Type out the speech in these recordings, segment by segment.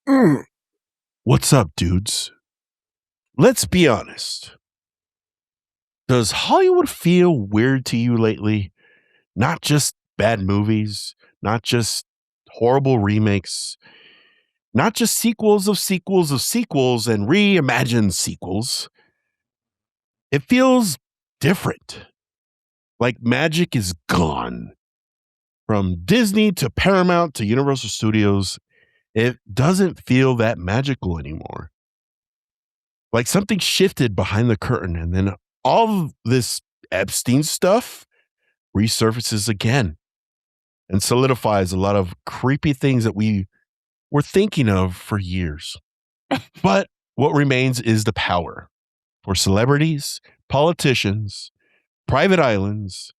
Mm. What's up, dudes? Let's be honest. Does Hollywood feel weird to you lately? Not just bad movies, not just horrible remakes, not just sequels of sequels of sequels and reimagined sequels. It feels different. Like magic is gone. From Disney to Paramount to Universal Studios, it doesn't feel that magical anymore. Like something shifted behind the curtain, and then all of this Epstein stuff resurfaces again and solidifies a lot of creepy things that we were thinking of for years. But what remains is the power for celebrities, politicians, private islands,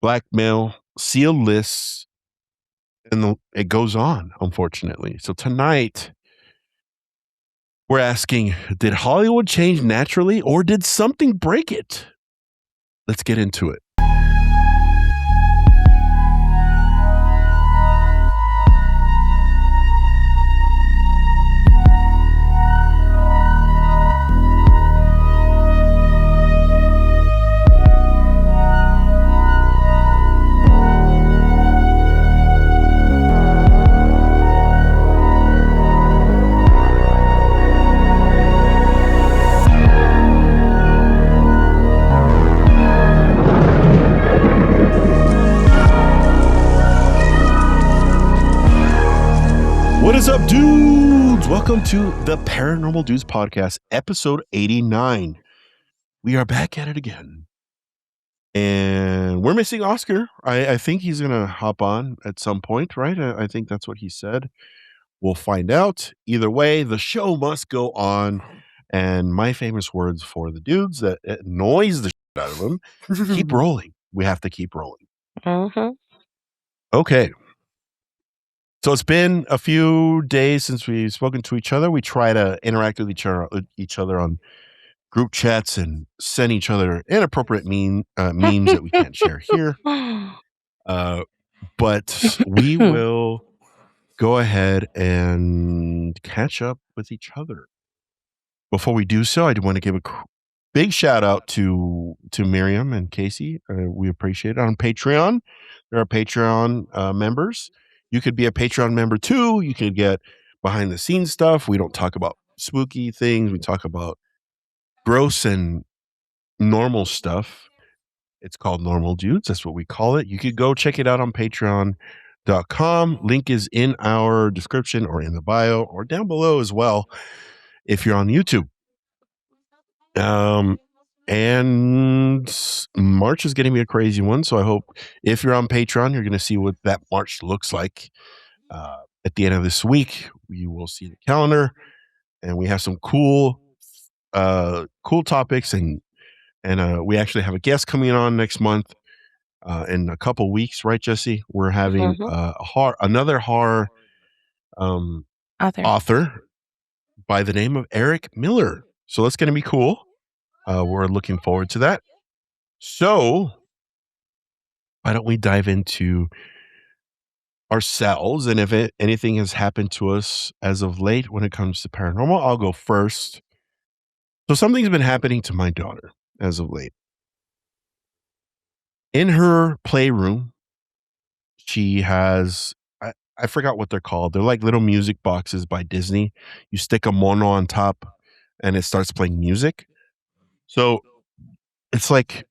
blackmail, sealed lists, and it goes on, unfortunately. So tonight, we're asking, did Hollywood change naturally or did something break it? Let's get into it. What is up, dudes? Welcome to the Paranormal Dudes podcast, episode 89. We are back at it again. And we're missing Oscar. I think he's going to hop on at some point, right? I think that's what he said. We'll find out. Either way, the show must go on. And my famous words for the dudes that annoys the shit out of them, keep rolling. We have to keep rolling. Okay. So it's been a few days since we've spoken to each other. We try to interact with each other on group chats and send each other inappropriate memes that we can't share here. But we will go ahead and catch up with each other. Before we do so, I want to give a big shout out to Miriam and Casey. We appreciate it. On Patreon, there are Patreon members. You could be a Patreon member too. You could get behind the scenes stuff. We don't talk about spooky things. We talk about gross and normal stuff. It's called Normal Dudes. That's what we call it. You could go check it out on patreon.com. Link is in our description or in the bio or down below as well if you're on YouTube. And March is going to be a crazy one. So I hope if you're on Patreon, you're going to see what that March looks like. At the end of this week, you will see the calendar, and we have some cool topics, and we actually have a guest coming on next month in a couple weeks, right, Jesse? We're having another horror author by the name of Eric Miller. So that's going to be cool. We're looking forward to that. So why don't we dive into ourselves, and if anything has happened to us as of late when it comes to paranormal, I'll go first. So something's been happening to my daughter as of late. In her playroom, she has, I forgot what they're called. They're like little music boxes by Disney. You stick a mono on top and it starts playing music. So it's like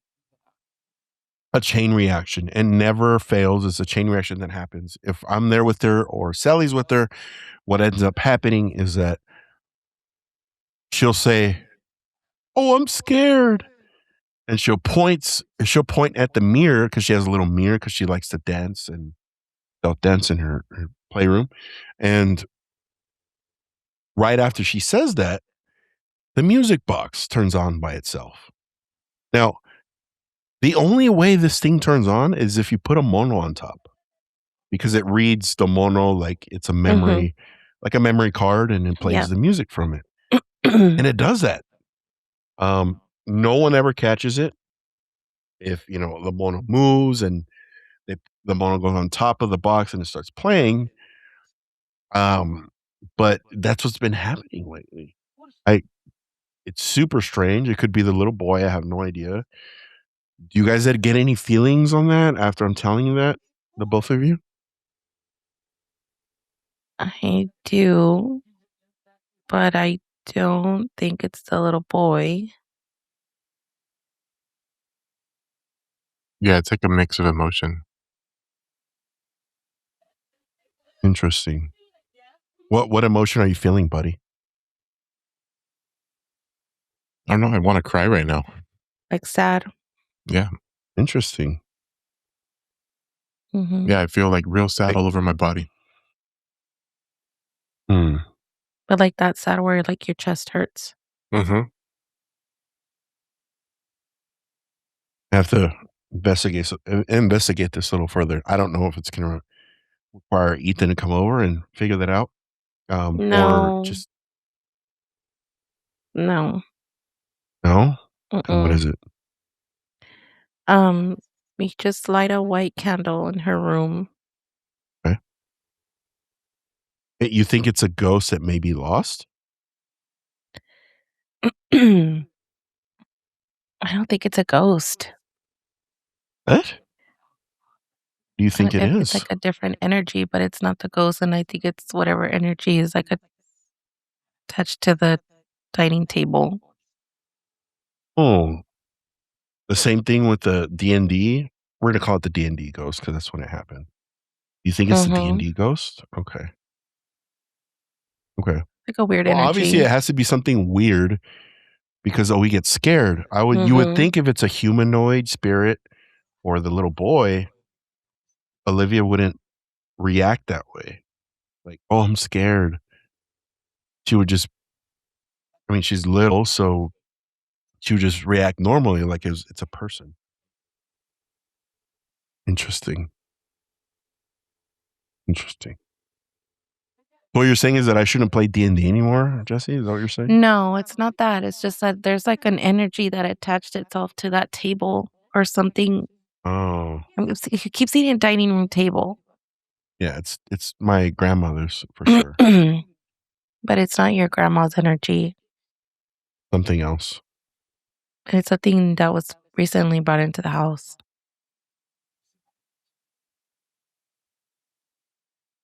a chain reaction and never fails. It's a chain reaction that happens. If I'm there with her or Sally's with her, what ends up happening is that she'll say, "Oh, I'm scared." And she'll point at the mirror because she has a little mirror because she likes to dance and they'll dance in her playroom. And right after she says that, the music box turns on by itself. Now, the only way this thing turns on is if you put a mono on top because it reads the mono like it's a memory, like a memory card, and it plays the music from it. And it does that. No one ever catches it. If, the mono moves and the mono goes on top of the box and it starts playing, but that's what's been happening lately. I It's super strange. It could be the little boy. I have no idea. Do you guys get any feelings on that after I'm telling you that? The both of you? I do, but I don't think it's the little boy. Yeah, it's like a mix of emotion. Interesting. What emotion are you feeling, buddy? I don't know. I want to cry right now. Like sad. Yeah. Interesting. Mhm. Yeah, I feel like real sad all over my body. Hmm. But like that sad where like your chest hurts. Mm-hmm. I have to investigate this a little further. I don't know if it's going to require Ethan to come over and figure that out, or No. just No. no. And what Mm-mm. is it? Um, we just light a white candle in her room. Okay. You think it's a ghost that may be lost? I don't think it's a ghost. What do you think it It's is? like a different energy, but it's not the ghost, and I think it's whatever energy is like attached to the dining table. Oh, the same thing with the D&D. We're gonna call it the D&D ghost because that's when it happened. You think it's the Mhm. D&D ghost? Okay. Okay. Like a weird Well, obviously energy. it has to be something weird because we get scared. You would Mhm. think if it's a humanoid spirit or the little boy, Olivia wouldn't react that way. Like, oh, I'm scared. She would just, I mean, she's little, so she would just react normally, like it's a person. Interesting. Interesting. What you're saying is that I shouldn't play D&D anymore, Jesse? Is that what you're saying? No, it's not that. It's just that there's like an energy that attached itself to that table or something. Oh, I mean, you keep seeing a dining room table, yeah. It's my grandmother's for sure. but it's not your grandma's energy. Something else. It's a thing that was recently brought into the house.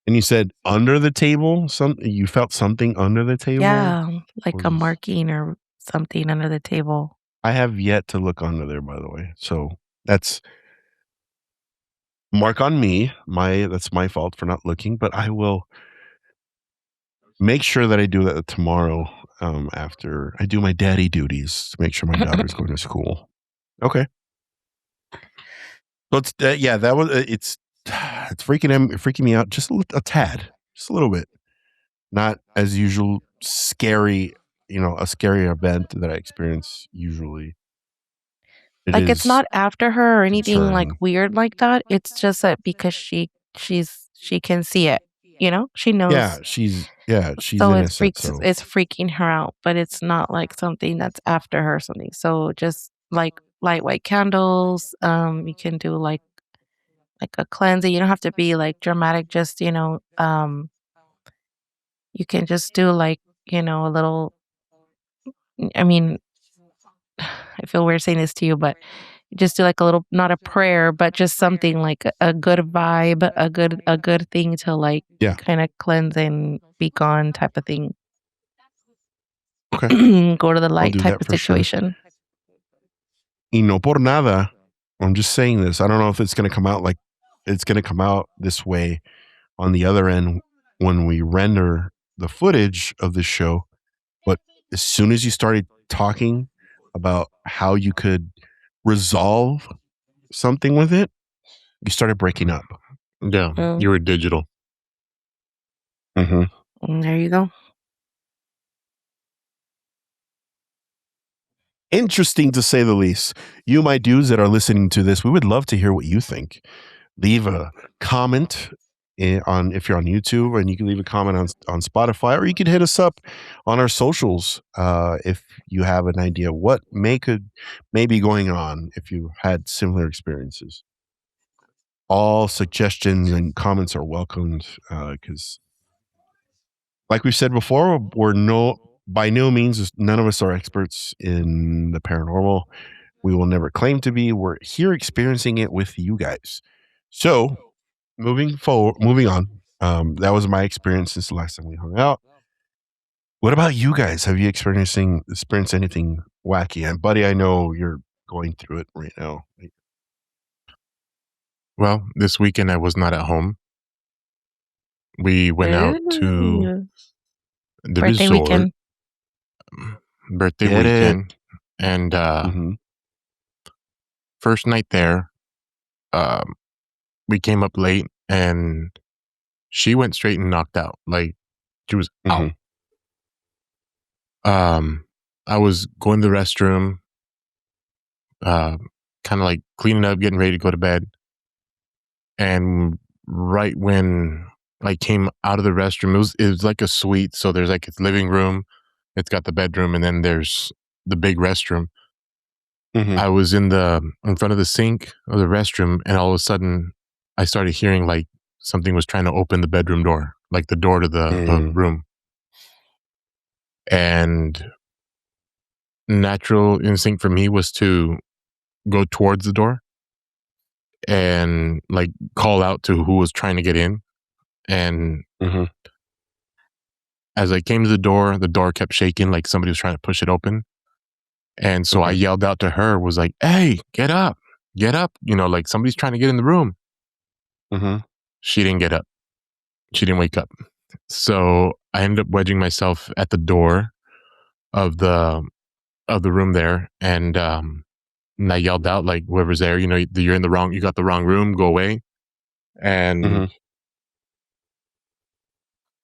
And you said under the table. You felt something under the table. Yeah, like What a is? marking or something under the table. I have yet to look under there, by the way. So that's mark on me. That's my fault for not looking, but I will make sure that I do that tomorrow. After I do my daddy duties to make sure my daughter's going to school. Okay. So it's yeah, that was it's freaking me out just a tad, just a little bit. Not as usual scary, a scary event that I experience usually. It Like, it's is not after her or anything, like, concerning. weird like that, it's just that because she can see it, you know? She knows. She's So innocent, so it's freaking her out, but it's not, like, something that's after her or something. So, just, like, light white candles, you can do, like, a cleansing. You don't have to be, like, dramatic, just, you can just do, like, a little I mean, I feel weird saying this to you, but just do like a little not a prayer, but just something like a good vibe, a good thing to like yeah, kinda cleanse and be gone type of thing. okay. Go to the I'll light do type that of for sure. situation. Y no por nada, I'm just saying this. I don't know if it's gonna come out this way on the other end when we render the footage of this show. But as soon as you started talking about how you could resolve something with it, you started breaking up. Yeah, Mm, you were digital. Mhm. there you go. Interesting to say the least. You, my dudes that are listening to this, we would love to hear what you think. Leave a comment on if you're on YouTube, and you can leave a comment on Spotify, or you could hit us up on our socials if you have an idea what may be going on if you had similar experiences. All suggestions and comments are welcomed because like we said before, by no means, none of us are experts in the paranormal. We will never claim to be. We're here experiencing it with you guys. So, moving on. That was my experience since the last time we hung out. What about you guys? Have you experienced anything wacky? And buddy, I know you're going through it right now. Well, this weekend I was not at home. We went out to Ooh. the Birthday resort, weekend. birthday Get it. weekend, and Mhm. first night there, we came up late, and she went straight and knocked out. Like she was out. Mhm. I was going to the restroom, kind of like cleaning up, getting ready to go to bed, and right when I came out of the restroom, it was like a suite. So there's like its living room, it's got the bedroom, and then there's the big restroom. Mhm. I was in front of the sink of the restroom, and all of a sudden, I started hearing like something was trying to open the bedroom door, like the door to the Mm. room. And natural instinct for me was to go towards the door and like call out to who was trying to get in. And Mhm. as I came to the door kept shaking, like somebody was trying to push it open. And so I Mhm. yelled out to her, was like, "Hey, get up, get up!" Like somebody's trying to get in the room. Mhm. She didn't get up. She didn't wake up. So I ended up wedging myself at the door of the room there, and I yelled out like, "Whoever's there, you're in the wrong. You got the wrong room. Go away." And Mhm.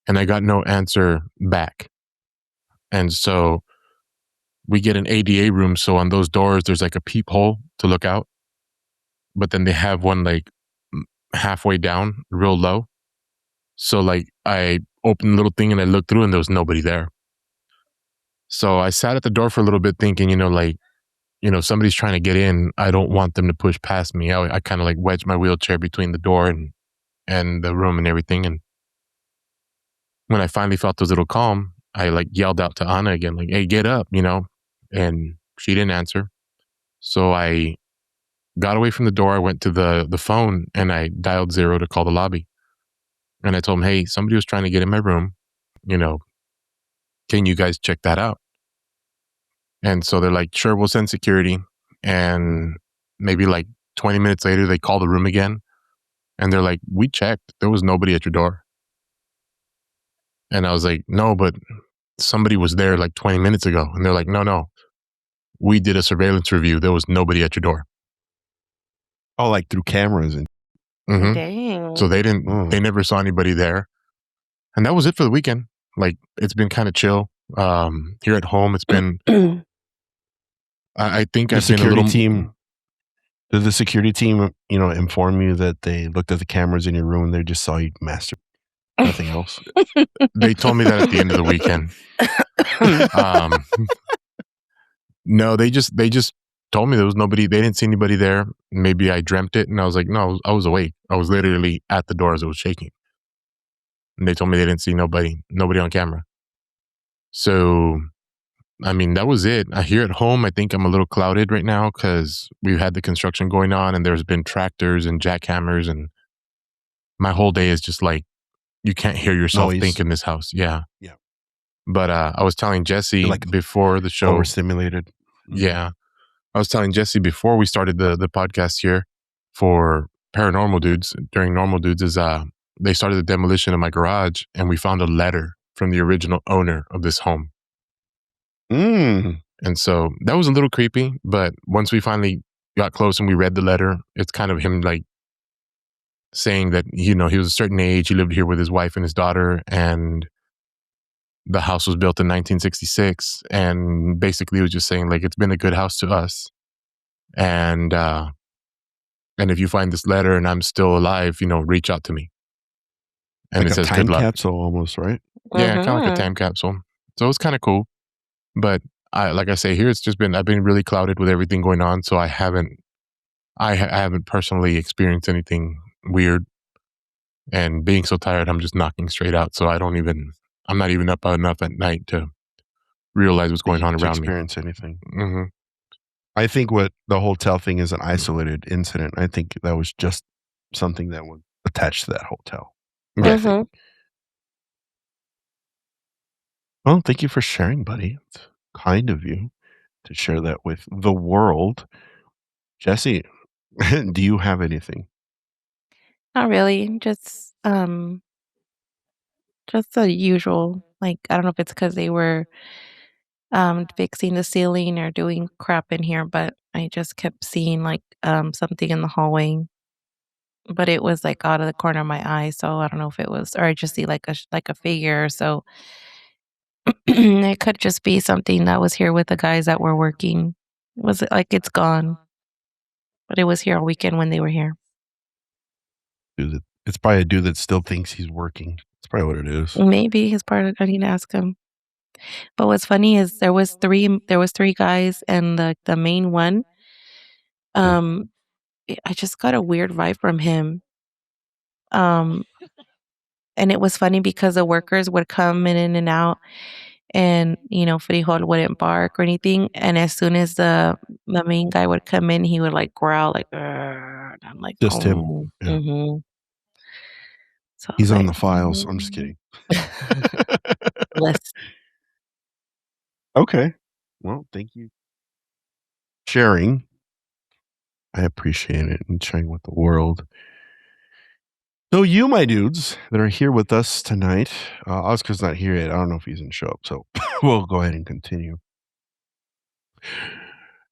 and I got no answer back. And so we get an ADA room. So on those doors, there's like a peephole to look out, but then they have one like halfway down, real low. So like I opened the little thing and I looked through and there was nobody there. So I sat at the door for a little bit thinking, if somebody's trying to get in, I don't want them to push past me. I kind of like wedged my wheelchair between the door and the room and everything. And when I finally felt a little calm, I like yelled out to Anna again, like, "Hey, get up," and she didn't answer. So I got away from the door. I went to the phone and I dialed 0 to call the lobby. And I told them, "Hey, somebody was trying to get in my room. You know, can you guys check that out?" And so they're like, "Sure, we'll send security." And maybe like 20 minutes later, they call the room again. And they're like, "We checked. There was nobody at your door." And I was like, "No, but somebody was there like 20 minutes ago." And they're like, "No, no. We did a surveillance review. There was nobody at your door." Oh, like through cameras and So Dang. they never saw anybody there. And that was it for the weekend. Like it's been kind of chill. Here at home, it's been, I think the I've been a security little, team. Did the security team, inform you that they looked at the cameras in your room and they just saw you masturbate? Nothing else? they told me that at the end of the weekend. Um, no, they just told me there was nobody. They didn't see anybody there. Maybe I dreamt it, and I was like, no, I was awake. I was literally at the door as it was shaking. And they told me they didn't see nobody on camera. So, I mean, that was it. Here at home, I think I'm a little clouded right now because we've had the construction going on, and there's been tractors and jackhammers, and my whole day is just like you can't hear yourself Noise. think in this house. Yeah. Yeah. But I was telling Jesse You're like before the show. overstimulated. Yeah. I was telling Jesse before we started the podcast here for Paranormal Dudes, during Normal Dudes, is they started the demolition of my garage and we found a letter from the original owner of this home. Mm. And so that was a little creepy, but once we finally got close and we read the letter, it's kind of him like saying that, he was a certain age, he lived here with his wife and his daughter, and the house was built in 1966. And basically, he was just saying, like, it's been a good house to us. And if you find this letter and I'm still alive, reach out to me. And Like it a says, time "Good luck." capsule almost, right? Yeah, kind of like a Mhm. time capsule. So it's kind of cool. But like I say, here I've been really clouded with everything going on. So I haven't personally experienced anything weird. And being so tired, I'm just knocking straight out. So I don't even I'm not even up enough at night to realize what's going on to around me. experience anything. Hmm. I think what the hotel thing is an isolated incident. I think that was just something that was attached to that hotel. Yeah. I think. Well, thank you for sharing, buddy. It's kind of you to share that with the world. Jesse, do you have anything? Not really, just the usual. Like, I don't know if it's because they were, fixing the ceiling or doing crap in here, but I just kept seeing, like, something in the hallway, but it was, like, out of the corner of my eye, so I don't know if it was or I just see, like a figure, so it could just be something that was here with the guys that were working. Was it like it's gone, but it was here all weekend when they were here. It's probably a dude that still thinks he's working. That's probably what it is. Maybe his part I need to ask him. But what's funny is there was 3 guys and the main one, um, I just got a weird vibe from him. Um, and it was funny because the workers would come in and out and, Frijol wouldn't bark or anything, and as soon as the main guy would come in, he would, like, growl like, "Arr," and I'm like, Just him. "Oh." Yeah. Mhm. So I was He's on like, the files. I'm just kidding. List. Okay. Well, thank you for sharing. I appreciate it and sharing with the world. So you, my dudes, that are here with us tonight, Oscar's not here yet. I don't know if he's going to show up, so we'll go ahead and continue.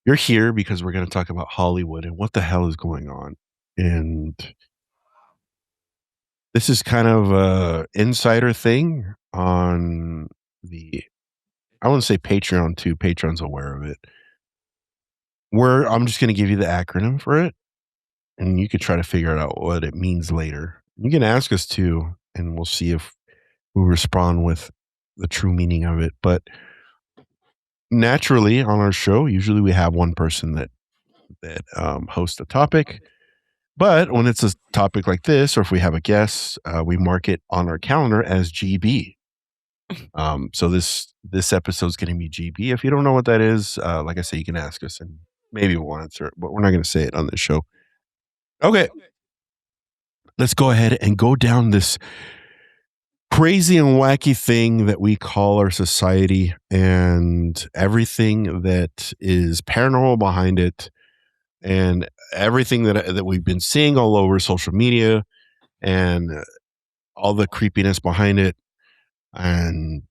You're here because we're going to talk about Hollywood and what the hell is going on. And this is kind of a insider thing on I want to say Patreon too. Patreon's aware of it. I'm just going to give you the acronym for it, and you could try to figure out what it means later. You can ask us too, and we'll see if we respond with the true meaning of it. But naturally, on our show, usually we have one person that hosts a topic. But when it's a topic like this, or if we have a guest, we mark it on our calendar as GB. So this episode is going to be GB. If you don't know what that is, like I say, you can ask us, and maybe we'll answer it. But we're not going to say it on this show. Okay, let's go ahead and go down this crazy and wacky thing that we call our society, and everything that is paranormal behind it, and everything that we've been seeing all over social media, and all the creepiness behind it. And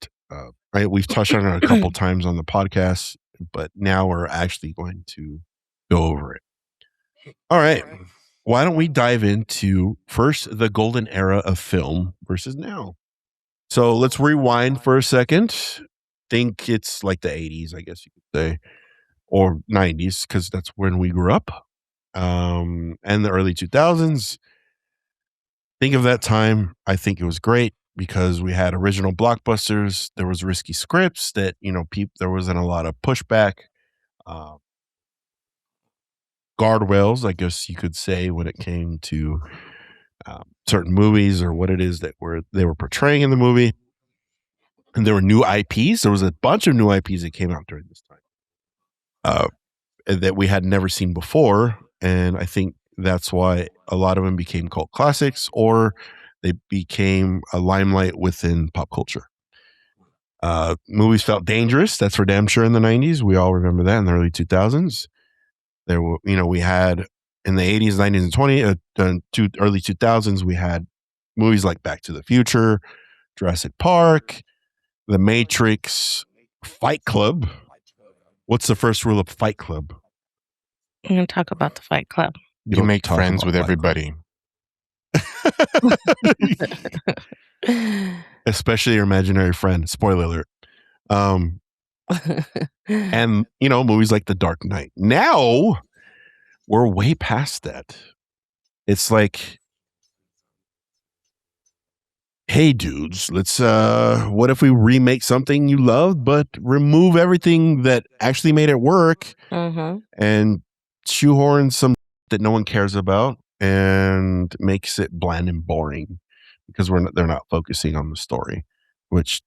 right, we've touched on it a couple times on the podcast, but now we're actually going to go over it. All right. Why don't we dive into first the golden era of film versus now? So let's rewind for a second. Think it's like the 80s, I guess you could say, or 90s, because that's when we grew up. And the early 2000s. Think of that time. I think it was great because we had original blockbusters. There was risky scripts that, there wasn't a lot of pushback. Uh, guardrails, I guess you could say, when it came to certain movies or what it is that they were portraying in the movie. And there were new IPs. There was a bunch of new IPs that came out during this time that we had never seen before. And I think that's why a lot of them became cult classics, or they became a limelight within pop culture. Movies felt dangerous. That's for damn sure in the 90s. We all remember that in the early 2000s. There were, we had in the 80s, 90s, and early 2000s, we had movies like Back to the Future, Jurassic Park, The Matrix, Fight Club. What's the first rule of Fight Club? I'm gonna talk about the Fight Club. You make friends with everybody. Especially your imaginary friend. Spoiler alert. And, movies like The Dark Knight. Now, we're way past that. It's like, hey, dudes, let's, what if we remake something you loved, but remove everything that actually made it work and shoehorn some that no one cares about and makes it bland and boring because they're not focusing on the story, which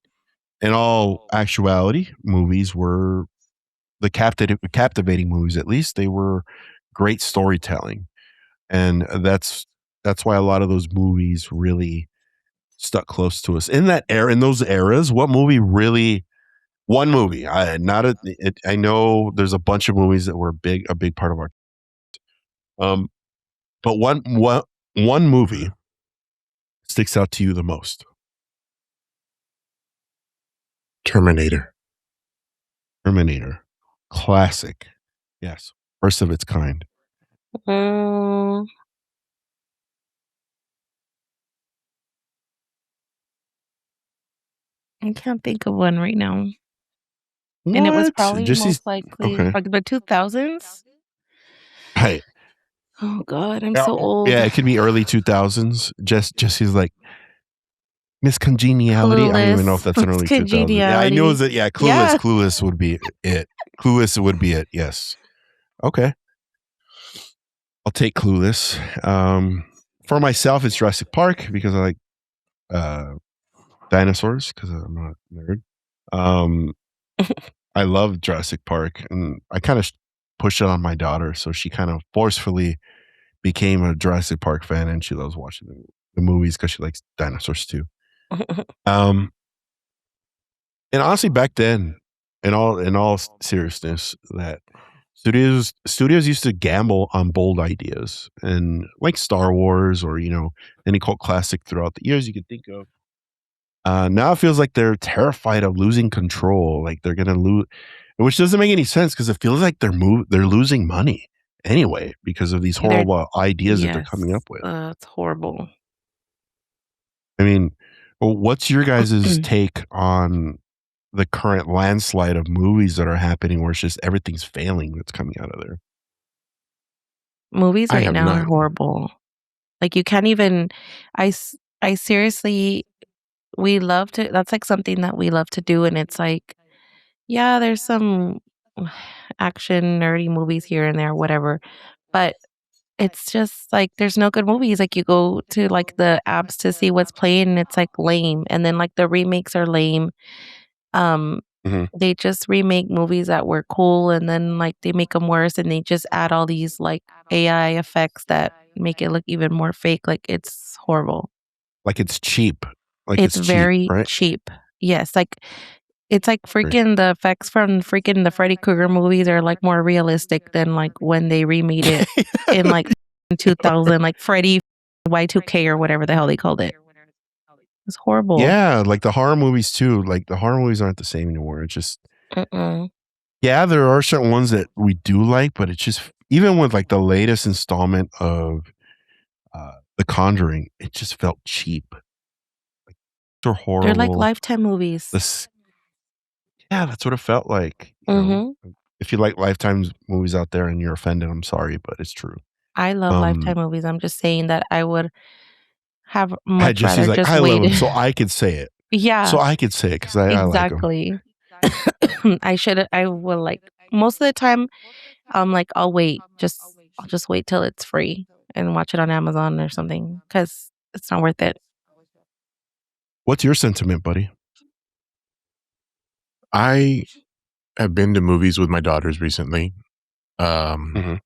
in all actuality, movies were the captivating movies. At least they were great storytelling, and that's why a lot of those movies really stuck close to us in that era. In those eras, what movie really? One movie. I know there's a bunch of movies that were a big part of our. Um, but one movie sticks out to you the most. Terminator. Classic. Yes, first of its kind. Mm, I can't think of one right now. And it was What? probably Just these? most likely Okay. like the 2000s. Right. Oh God, I'm Yeah, so old. yeah, it could be early 2000s. Jesse's like Miss Congeniality. I don't even know if Clueless. that's an It's early 2000s. Yeah, I knew congeniality. that. Yeah, Yeah. Clueless would be it. Clueless would be it. Yes. Okay. I'll take Clueless. For myself, it's Jurassic Park because I like dinosaurs because I'm not a nerd. I love Jurassic Park, and I kind of pushed it on my daughter, so she kind of forcefully became a Jurassic Park fan, and she loves watching the movies because she likes dinosaurs too. Um, and honestly, back then, in all seriousness, that studios used to gamble on bold ideas, and like Star Wars or any cult classic throughout the years you could think of. Now it feels like they're terrified of losing control, like they're gonna lose, which doesn't make any sense because it feels like they're losing money anyway because of these They're horrible ideas that they're coming yes. up with. It's horrible. I mean, what's your guys' take on the current landslide of movies that are happening where it's just everything's failing that's coming out of there? Movies I right have now are not. horrible. Like you can't even I seriously we love to that's like something that we love to do and it's like yeah, there's some action nerdy movies here and there whatever. But it's just like there's no good movies. Like you go to like the apps to see what's playing and it's like lame and then like the remakes are lame. Um Mhm. they just remake movies that were cool and then like they make them worse and they just add all these like AI effects that make it look even more fake. Like it's horrible. Like it's cheap. Like It's it's cheap, very right? cheap. Yes, like it's like Agree. freaking the effects from freaking the Freddy Krueger movies are like more realistic than like when they remade it in like 2000, like Freddy Y2K or whatever the hell they called it. It's horrible. Yeah, like the horror movies too. Like the horror movies aren't the same anymore. It's just Mm-mm. yeah, there are certain ones that we do like, but it's just even with like the latest installment of The Conjuring, it just felt cheap. Like they're They're like horrible. Lifetime movies. This yeah, that's what it felt like. Mhm. If you like Lifetime's movies out there and you're offended, I'm sorry, but it's true. I love Um, Lifetime movies. I'm just saying that I would have much Jesse's rather like, just I love wait. him, so I could say it. So Yeah, I could say it because I like him. exactly. I will like most of the time I'm like I'll just wait till it's free and watch it on Amazon or something cuz it's not worth it. What's your sentiment, buddy? I have been to movies with my daughters recently. Mhm.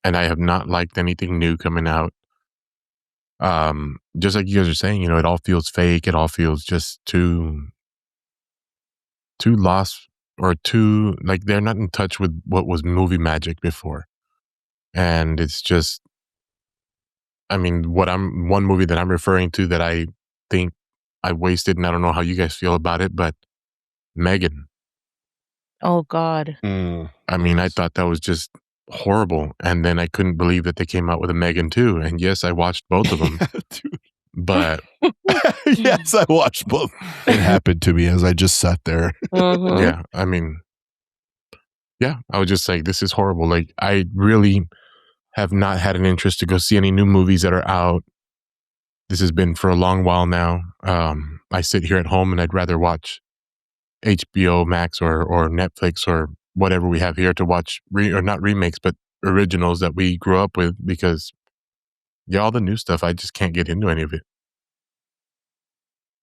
And I have not liked anything new coming out. Just like you guys are saying, it all feels fake. It all feels just too lost or too like they're not in touch with what was movie magic before. And it's just, I mean, one movie that I'm referring to that I think I wasted, and I don't know how you guys feel about it, but Megan. Oh god. I mean, I Yes. thought that was just horrible. And then I couldn't believe that they came out with a Megan too. And yes, I watched both of them, Yeah, dude. but Yes, I watched both. It happened to me as I just sat there. Mhm. yeah, I mean, yeah, I was just like, this is horrible. Like, I really have not had an interest to go see any new movies that are out. This has been for a long while now. I sit here at home and I'd rather watch HBO Max or Netflix or whatever we have here to watch, or not remakes, but originals that we grew up with because, yeah, all the new stuff, I just can't get into any of it.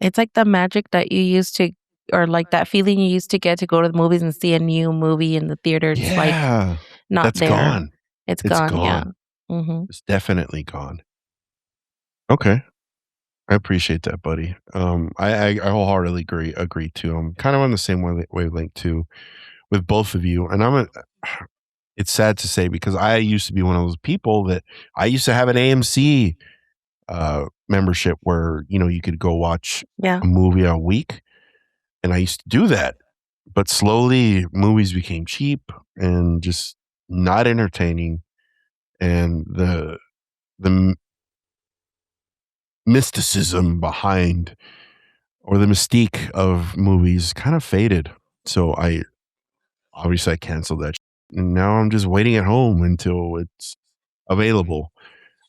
It's like the magic that you used to, or like that feeling you used to get to go to the movies and see a new movie in the theater. It's like Yeah, not that's there. gone. It's It's gone. Yeah. gone. Mm-hmm. It's definitely gone. Okay. I appreciate that, buddy. I wholeheartedly agree too. I'm kind of on the same wavelength too with both of you, and it's sad to say because I used to be one of those people that I used to have an AMC membership where you could go watch Yeah. a movie a week, and I used to do that. But slowly, movies became cheap and just not entertaining, and the mysticism behind or the mystique of movies kind of faded. So I canceled that, and now I'm just waiting at home until it's available.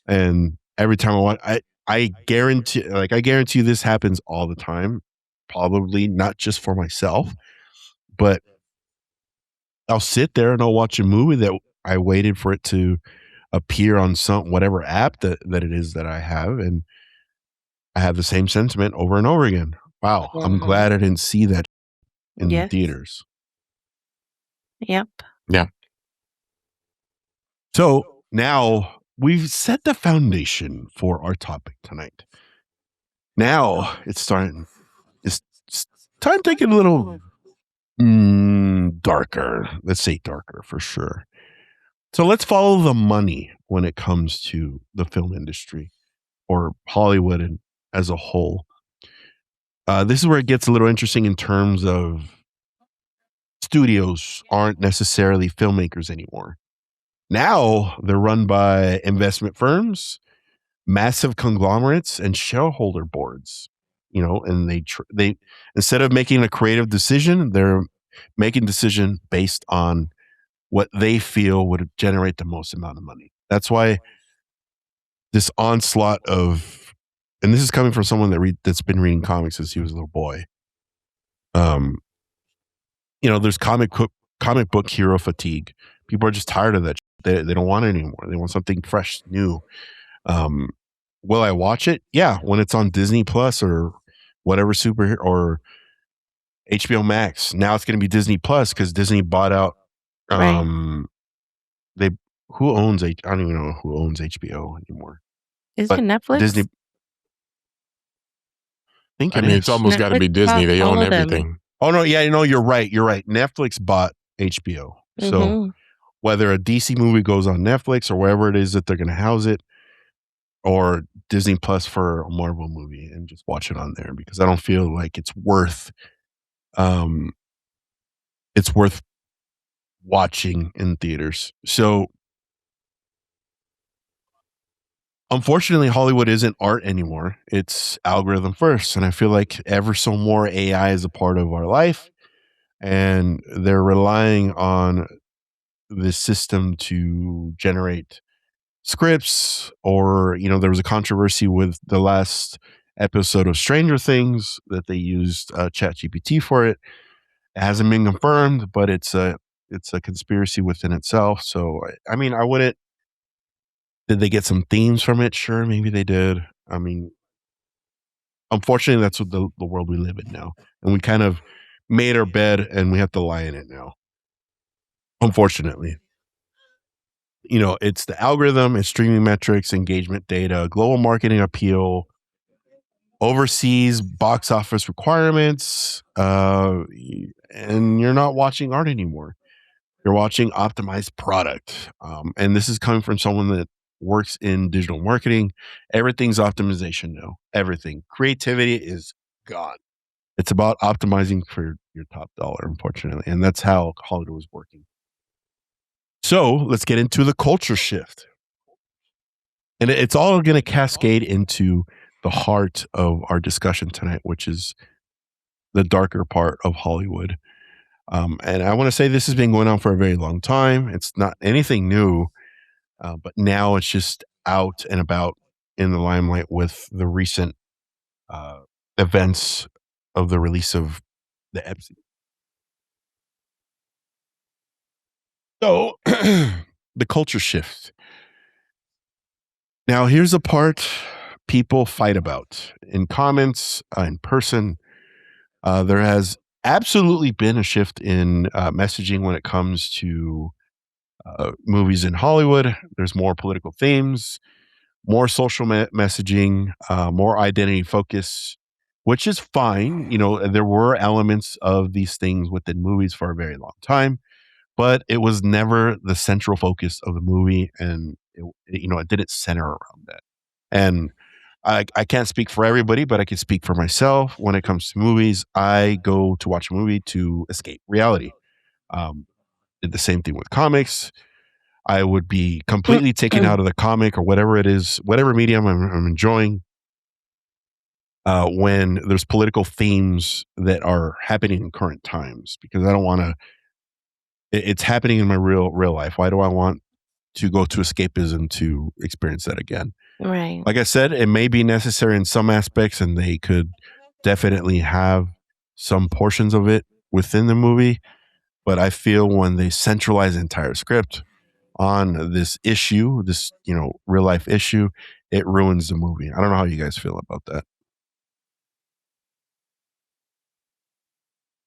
And every time I watch, I guarantee you this happens all the time. Probably not just for myself, but I'll sit there and I'll watch a movie that I waited for it to appear on some whatever app that it is that I have, and I have the same sentiment over and over again. Wow, I'm Mm-hmm. glad I didn't see that in Yes. theaters. Yep. Yeah. So now we've set the foundation for our topic tonight. Now it's time to get a little darker. Let's say darker for sure. So let's follow the money when it comes to the film industry or Hollywood as a whole. This is where it gets a little interesting in terms of studios aren't necessarily filmmakers anymore. Now they're run by investment firms, massive conglomerates, and shareholder boards. And they instead of making a creative decision, they're making decision based on what they feel would generate the most amount of money. That's why this onslaught of, and this is coming from someone that's been reading comics since he was a little boy. There's comic book hero fatigue. People are just tired of that. They don't want it anymore. They want something fresh, new. Will I watch it? Yeah, when it's on Disney Plus or whatever super or HBO Max. Now it's going to be Disney Plus because Disney bought out. Right. They who owns I don't even know who owns HBO anymore. Is But it Netflix? Disney. I think I it mean, is. it's almost got to Netflix be Disney. bought They all own of them. everything. Oh no, yeah, you're right. You're right. Netflix bought HBO. So Mm-hmm. whether a DC movie goes on Netflix or wherever it is that they're going to house it, or Disney Plus for a Marvel movie and just watch it on there because I don't feel like it's worth watching in theaters. So unfortunately, Hollywood isn't art anymore. It's algorithm first. And I feel like ever so more AI is a part of our life. And they're relying on this system to generate scripts. Or, there was a controversy with the last episode of Stranger Things that they used ChatGPT for it. It hasn't been confirmed, but it's a conspiracy within itself. So, I mean, I wouldn't. Did they get some themes from it? Sure, maybe they did. I mean, unfortunately, that's what the world we live in now, and we kind of made our bed, and we have to lie in it now. Unfortunately, it's the algorithm, it's streaming metrics, engagement data, global marketing appeal, overseas box office requirements, and you're not watching art anymore. You're watching optimized product. And this is coming from someone that works in digital marketing. Everything's optimization now. Everything. Creativity is gone. It's about optimizing for your top dollar, unfortunately. And that's how Hollywood was working. So let's get into the culture shift. And it's all going to cascade into the heart of our discussion tonight, which is the darker part of Hollywood. And I want to say this has been going on for a very long time. It's not anything new, but now it's just out and about in the limelight with the recent events of the release of the Epstein. So the culture shift. Now, here's a part people fight about in comments, in person. There has absolutely been a shift in messaging when it comes to movies in Hollywood. There's more political themes, more social messaging, more identity focus, which is fine. You know, there were elements of these things within movies for a very long time, but it was never the central focus of the movie, and it didn't center around that. And I can't speak for everybody, but I can speak for myself. When it comes to movies, I go to watch a movie to escape reality. Um, did the same thing with comics. I would be completely taken out of the comic or whatever it is, whatever medium I'm enjoying, when there's political themes that are happening in current times, because I don't want to. It's happening in my real life. Why do I want to go to escapism to experience that again? Right. Like I said, it may be necessary in some aspects, and they could definitely have some portions of it within the movie. But I feel when they centralize the entire script on this issue, this real life issue, it ruins the movie. I don't know how you guys feel about that.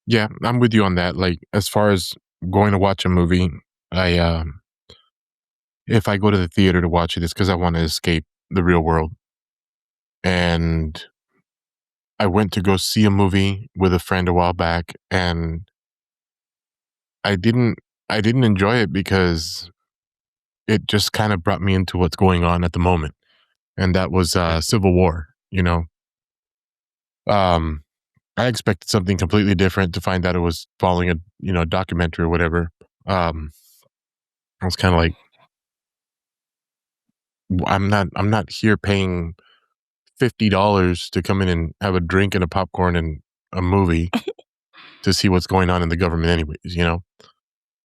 Yeah, I'm with you on that. Like, as far as going to watch a movie, I if I go to the theater to watch it, it's because I want to escape the real world. And I went to go see a movie with a friend a while back, and I didn't enjoy it because it just kind of brought me into what's going on at the moment, and that was Civil War. Um, I expected something completely different to find out it was following a documentary or whatever. I was kind of like, I'm not here paying $50 to come in and have a drink and a popcorn and a movie to see what's going on in the government, anyways.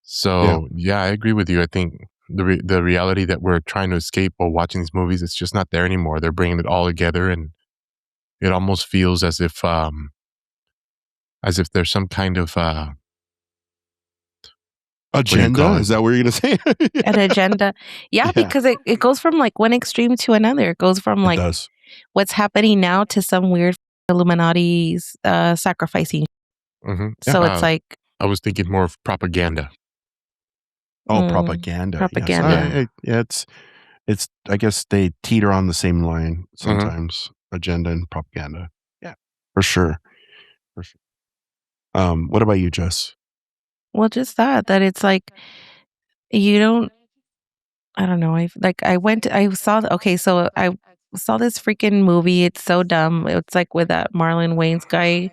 So yeah, I agree with you. I think the reality that we're trying to escape while watching these movies, it's just not there anymore. They're bringing it all together, and it almost feels as if there's some kind of agenda. Is that what you're gonna say? An agenda. Yeah, because it goes from like one extreme to another. It goes from like what's happening now to some weird Illuminati's sacrificing. Mm-hmm. So it's like, I was thinking more of propaganda. Oh, propaganda. Propaganda. Yes. It's I guess they teeter on the same line sometimes. Agenda and propaganda. Yeah, for sure. What about you, Jess? Well, just that it's like you don't. I don't know. I saw this freaking movie. It's so dumb. It's like with that Marlon Wayans guy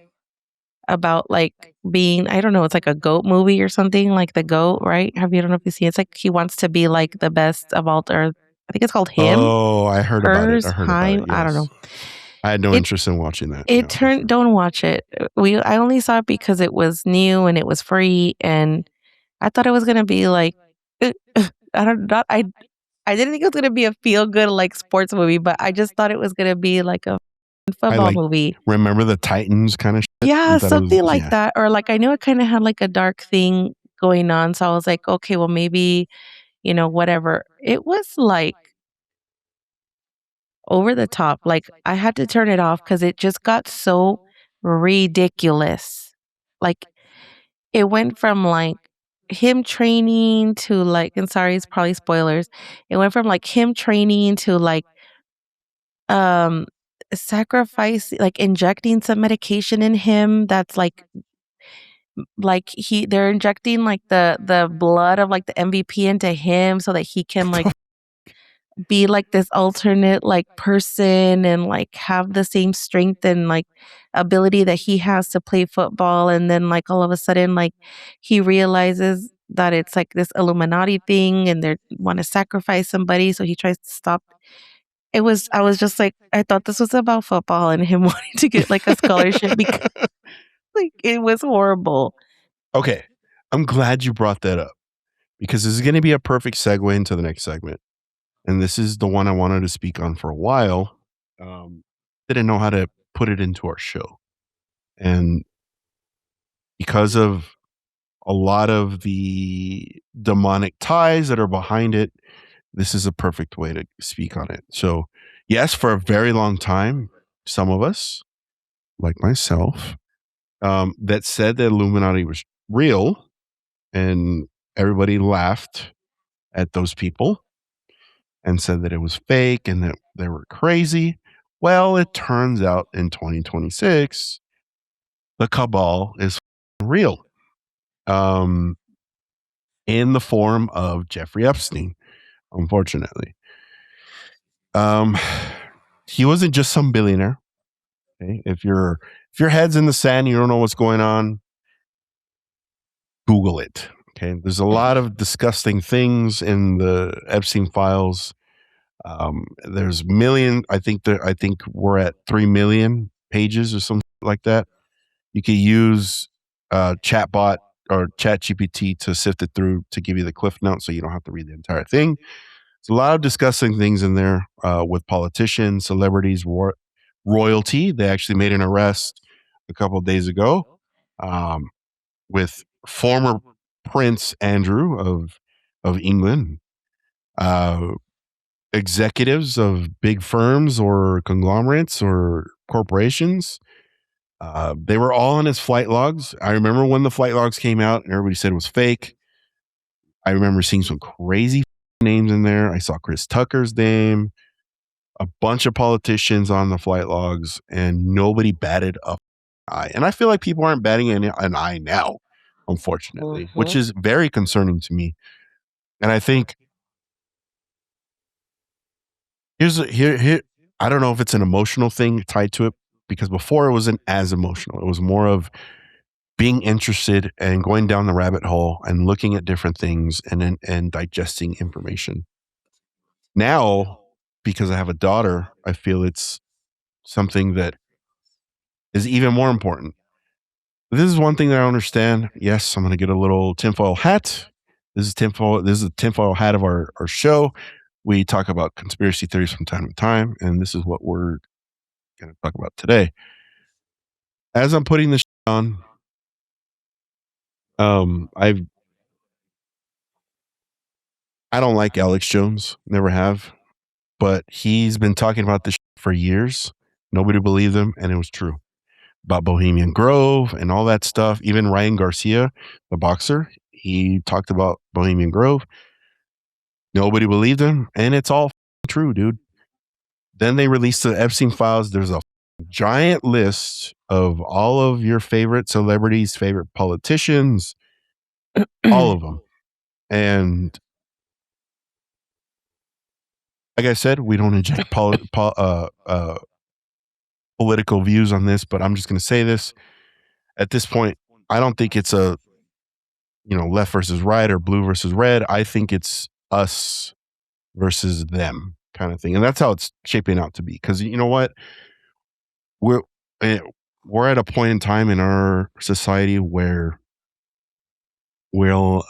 about like being, I don't know, it's like a goat movie or something, like the goat, right? I don't know if you see it. It's like he wants to be like the best of all earth. I think it's called Him. Oh, I heard about it. Yes. I don't know. I had no interest in watching that. Don't watch it. I only saw it because it was new and it was free, and I thought it was gonna be like I didn't think it was gonna be a feel good like sports movie, but I just thought it was gonna be like a football movie. Remember the Titans kind of shit? Yeah, something like that. Or like I knew it kind of had like a dark thing going on, so I was like, okay, well maybe, whatever. It was like over the top. Like I had to turn it off because it just got so ridiculous. Like it went from like him training to like, and sorry, it's probably spoilers. It went from like him training to um sacrifice, like injecting some medication in him that's like they're injecting like the blood of like the MVP into him so that he can like be like this alternate like person and like have the same strength and like ability that he has to play football. And then like all of a sudden like he realizes that it's like this Illuminati thing and they want to sacrifice somebody, so he tries to stop. I was just like, I thought this was about football and him wanting to get like a scholarship because like it was horrible. Okay, I'm glad you brought that up, because this is going to be a perfect segue into the next segment. And this is the one I wanted to speak on for a while. Didn't know how to put it into our show. And because of a lot of the demonic ties that are behind it, this is a perfect way to speak on it. So Yes, for a very long time, some of us, like myself, that said that Illuminati was real, and everybody laughed at those people and said that it was fake and that they were crazy. Well, it turns out in 2026, the cabal is real, um, in the form of Jeffrey Epstein, unfortunately. Um, he wasn't just some billionaire. Okay? If your head's in the sand, you don't know what's going on, Google it. Okay. There's a lot of disgusting things in the Epstein files. There's million. I think we're at 3 million pages or something like that. You could use chatbot or chat GPT to sift it through to give you the cliff notes so you don't have to read the entire thing. There's a lot of disgusting things in there with politicians, celebrities, royalty. They actually made an arrest a couple of days ago um, with former Prince Andrew of England, uh, executives of big firms or conglomerates or corporations. They were all on his flight logs. I remember when the flight logs came out and everybody said it was fake. I remember seeing some crazy names in there. I saw Chris Tucker's name, a bunch of politicians on the flight logs, and nobody batted an eye. And I feel like people aren't batting an eye now, unfortunately, which is very concerning to me. And I think here I don't know if it's an emotional thing tied to it, because before it wasn't as emotional. It was more of being interested and going down the rabbit hole and looking at different things and digesting information. Now, because I have a daughter, I feel it's something that is even more important. This is one thing that I understand. Yes, I'm going to get a little tinfoil hat. This is tinfoil. This is a tinfoil hat of our show. We talk about conspiracy theories from time to time, and this is what we're going to talk about today. As I'm putting this on, I don't like Alex Jones, never have, but he's been talking about this for years. Nobody believed him, and it was true about Bohemian Grove and all that stuff. Even Ryan Garcia, the boxer, he talked about Bohemian Grove. Nobody believed him, and it's all true, dude. Then they released the Epstein files. There's a giant list of all of your favorite celebrities, favorite politicians, all of them. And like I said, we don't inject political views on this, but I'm just going to say this. At this point, I don't think it's a left versus right or blue versus red. I think it's us versus them kind of thing, and that's how it's shaping out to be. Because you know what, we're eh, we're at a point in time in our society where we'll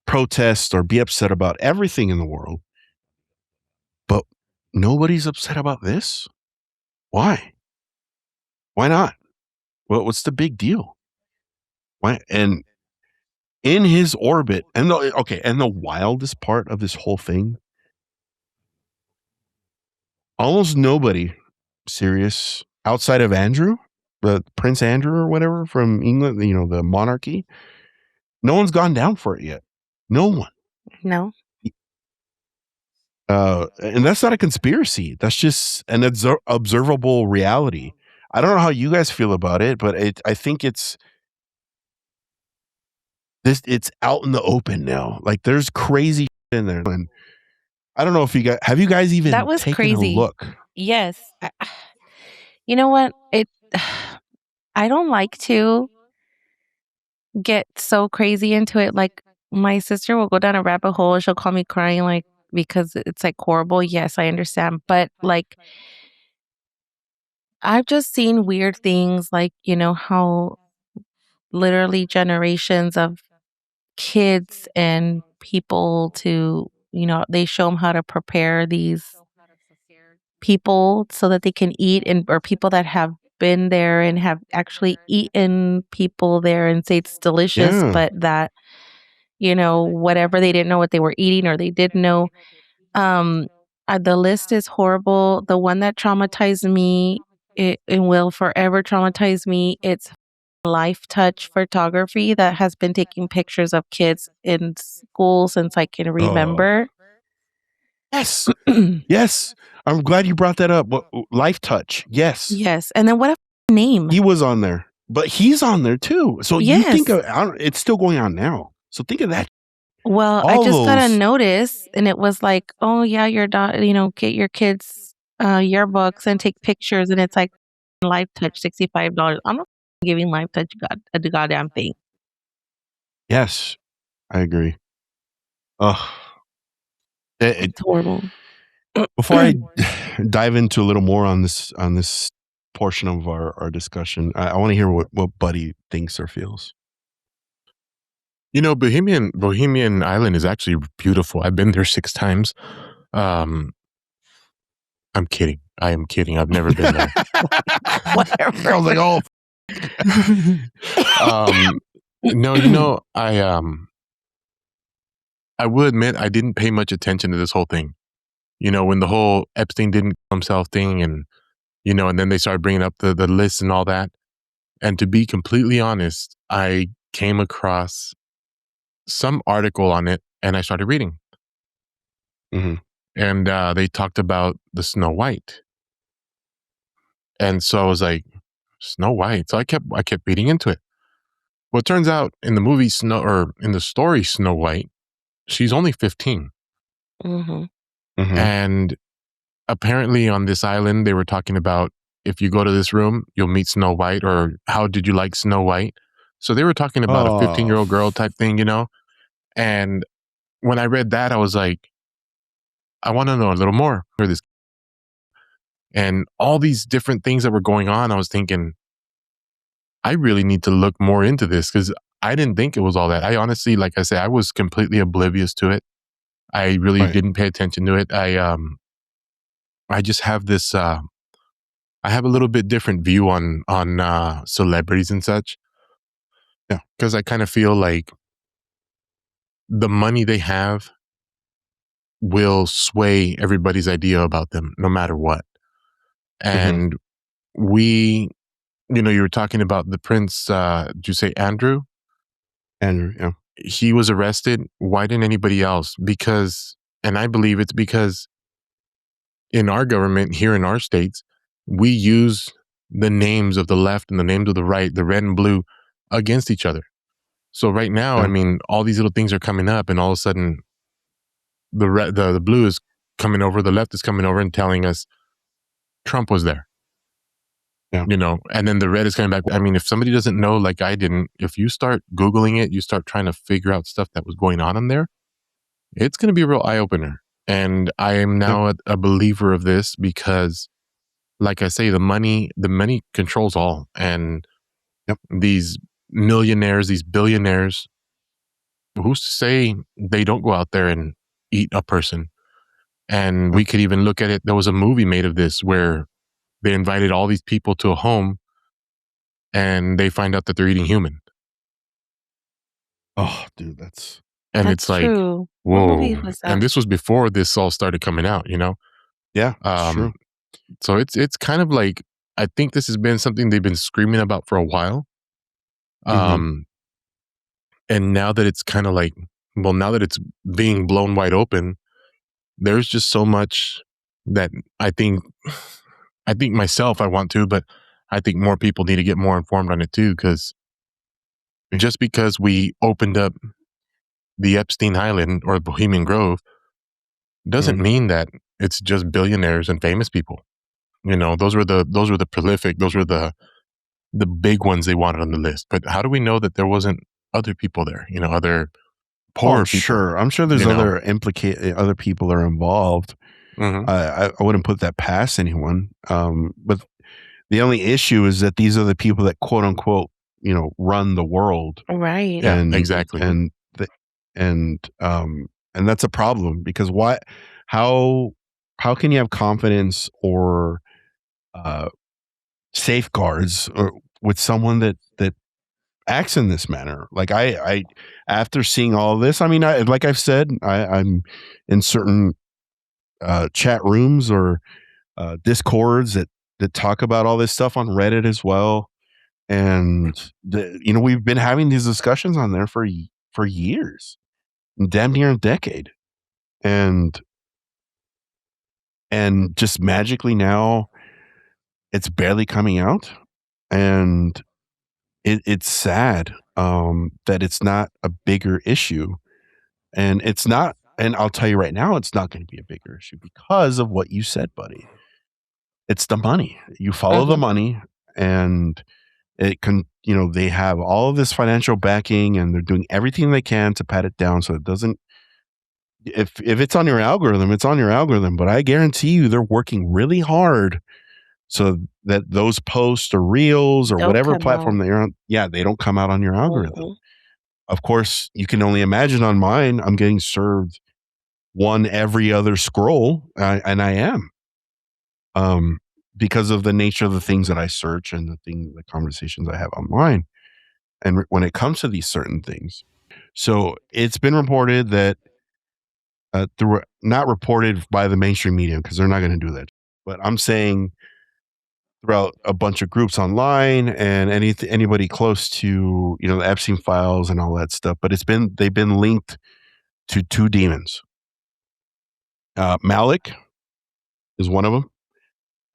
protest or be upset about everything in the world, but nobody's upset about this. Why? Why not? What's the big deal? Why? And in his orbit, and the wildest part of this whole thing, almost nobody serious outside of Andrew, the Prince Andrew or whatever from England, the monarchy. No one's gone down for it yet. No one. No. And that's not a conspiracy. That's just an observable reality. I don't know how you guys feel about it, but I think it's out in the open now. Like there's crazy shit in there, and I don't know if you guys even That was taken crazy. a look. Yes. You know what? I don't like to get so crazy into it. Like my sister will go down a rabbit hole and she'll call me crying like because it's like horrible. Yes, I understand. But like I've just seen weird things like, how literally generations of kids and people to, they show them how to prepare these people so that they can eat or people that have been there and have actually eaten people there and say it's delicious, Yeah. but that, whatever they didn't know what they were eating or they didn't know. Um, The list is horrible. The one that traumatized me, it will forever traumatize me. It's Life Touch Photography that has been taking pictures of kids in school since I can Oh, remember. yes. Yes. I'm glad you brought that up. Life Touch. Yes. Yes. And then what a name. He was on there, but he's on there too. So you think Yes. it's still going on now. So think of that. Well, I All just got a those. notice and it was like, oh yeah, your daughter, get your kids yearbooks and take pictures, and it's like Life Touch $65. I'm not giving Life Touch a goddamn thing. Yes, I agree. Oh, It's horrible. before I dive into a little more on this portion of our discussion, I want to hear what Buddy thinks or feels. Bohemian Island is actually beautiful. I've been there 6 times. I'm kidding. I am kidding. I've never been there. Whatever. I was like, oh. No, I will admit I didn't pay much attention to this whole thing. When the whole Epstein didn't kill himself thing, and and then they started bringing up the list and all that. And to be completely honest, I came across some article on it and I started reading. Mm-hmm. And they talked about the Snow White. And so I was like, Snow White. So I kept reading into it. Well, it turns out in the movie in the story Snow White, she's only 15. Mm-hmm. Mm-hmm. And apparently on this island, they were talking about, if you go to this room, you'll meet Snow White, or how did you like Snow White? So they were talking about a 15-year-old girl type thing, And when I read that, I was like, I want to know a little more for this. And all these different things that were going on, I was thinking, I really need to look more into this, because I didn't think it was all that. I honestly, like I said, I was completely oblivious to it. I really didn't pay attention to it. I just have this, I have a little bit different view on celebrities and such. Yeah. Because I kind of feel like the money they have will sway everybody's idea about them, no matter what. And we, you were talking about the prince, did you say Andrew? Andrew, yeah. He was arrested. Why didn't anybody else? And I believe it's because in our government here in our states, we use the names of the left and the names of the right, the red and blue, against each other. So right now, Yeah. I mean, all these little things are coming up, and all of a sudden, the blue is coming over, the left is coming over and telling us Trump was there. Yeah. And then the red is coming back. I mean, if somebody doesn't know, like I didn't, if you start Googling it, you start trying to figure out stuff that was going on in there, it's going to be a real eye opener. And I am now a believer of this because, like I say, the money controls all. And these millionaires, these billionaires, who's to say they don't go out there and eat a person? And we could even look at it. There was a movie made of this where they invited all these people to a home and they find out that they're eating human. Oh, dude, that's it's like, true. whoa. What movie was that? And this was before this all started coming out, Yeah, it's true. So it's kind of like, I think this has been something they've been screaming about for a while. And now that it's kind of like, well, now that it's being blown wide open, there's just so much that I think myself, I want to, but I think more people need to get more informed on it too. Because just because we opened up the Epstein Island or Bohemian Grove doesn't mean that it's just billionaires and famous people. Those were the prolific, those were the big ones they wanted on the list. But how do we know that there wasn't other people there? Other poor people. Sure. I'm sure there's other people are involved. Mm-hmm. I wouldn't put that past anyone. But the only issue is that these are the people that quote unquote, run the world. Right. Yeah, exactly. And that's a problem, because how can you have confidence or safeguards or with someone that acts in this manner? Like I after seeing all this, I mean, like I've said, I'm in certain chat rooms or discords that talk about all this stuff on Reddit as well. And we've been having these discussions on there for years, damn near a decade, and just magically now it's barely coming out, and it's sad that it's not a bigger issue, and it's not. And I'll tell you right now, it's not going to be a bigger issue because of what you said, buddy. It's the money. You follow the money, and it can, they have all of this financial backing, and they're doing everything they can to pat it down so it doesn't. If it's on your algorithm, it's on your algorithm. But I guarantee you, they're working really hard so that those posts or reels or Don't whatever come platform out. that you're on, they don't come out on your algorithm. Mhm. Of course, you can only imagine on mine, I'm getting served one every other scroll, and I am. Because of the nature of the things that I search and the conversations I have online. And when it comes to these certain things. So it's been reported that not reported by the mainstream media because they're not going to do that. But I'm saying throughout a bunch of groups online and anybody close to, the Epstein files and all that stuff. But they've been linked to two demons. Moloch is one of them.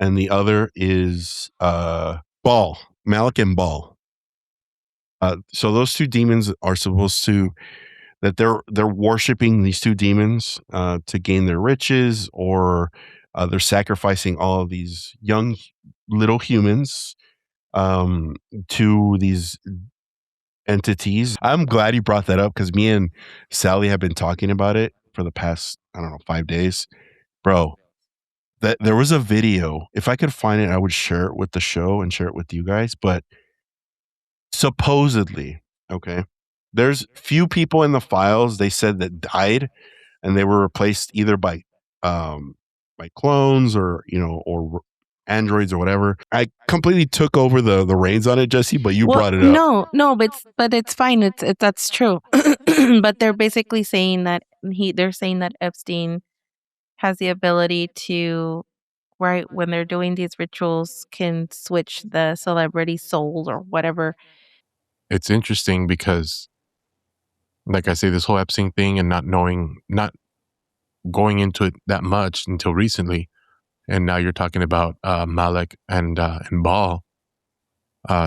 And the other is Baal, Moloch and Baal. So those two demons are supposed to that they're worshiping these two demons to gain their riches, or they're sacrificing all of these young little humans to these entities. I'm glad you brought that up because me and Sally have been talking about it for the past 5 days, bro. That there was a video. If I could find it, I would share it with the show and share it with you guys. But supposedly, okay, there's few people in the files they said that died, and they were replaced either by clones or androids or whatever. I completely took over the reins on it, Jesse, but you Well, brought it up. no, but it's fine. That's true. But they're basically saying that they're saying that Epstein has the ability to, right, when they're doing these rituals, can switch the celebrity soul or whatever. It's interesting because, like I say, this whole Epstein thing and not going into it that much until recently, and now you're talking about Moloch and Baal.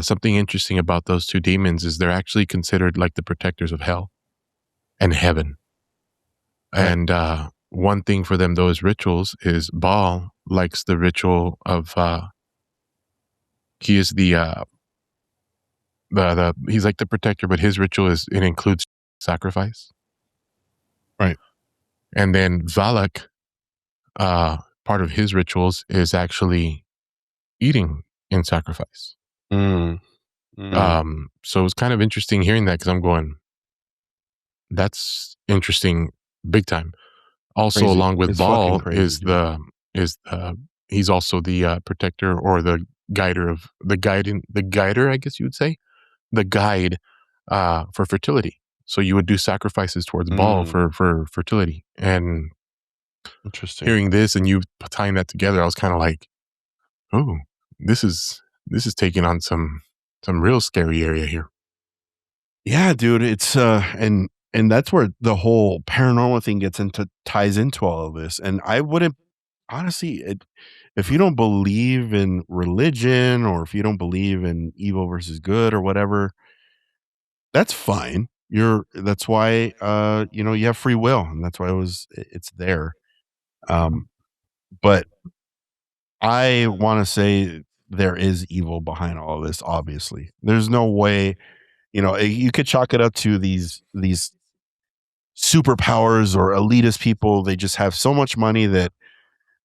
Something interesting about those two demons is they're actually considered like the protectors of hell and heaven. Right. And one thing for them, those rituals, is Baal likes the ritual of he is the he's like the protector, but his ritual it includes sacrifice. Right. And then Valak, part of his rituals is actually eating in sacrifice. Mm. So it was kind of interesting hearing that because I'm going, that's interesting, big time. Also, Crazy. along with It's fucking Baal crazy, dude. he's also the protector or the guider, I guess you would say, the guide for fertility. So you would do sacrifices towards Baal for fertility. And Interesting. hearing this and you tying that together, I was kind of like, oh, this is taking on some real scary area here. Yeah, dude. It's and that's where the whole paranormal thing ties into all of this. And I wouldn't honestly, if you don't believe in religion or if you don't believe in evil versus good or whatever, that's fine. That's why you have free will, and that's why it's there. But I want to say there is evil behind all of this. Obviously, there's no way. You could chalk it up to these superpowers or elitist people. They just have so much money that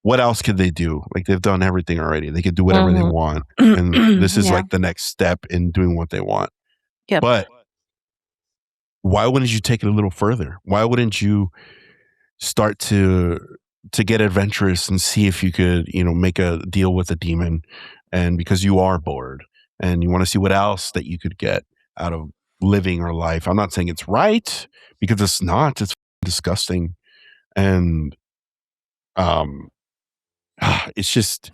what else could they do? Like they've done everything already. They could do whatever they want, and this is Yeah. like the next step in doing what they want. Yep. But why wouldn't you take it a little further? Why wouldn't you start to get adventurous and see if you could, make a deal with a demon, and because you are bored and you want to see what else that you could get out of living or life. I'm not saying it's right because it's not. It's disgusting, and It's just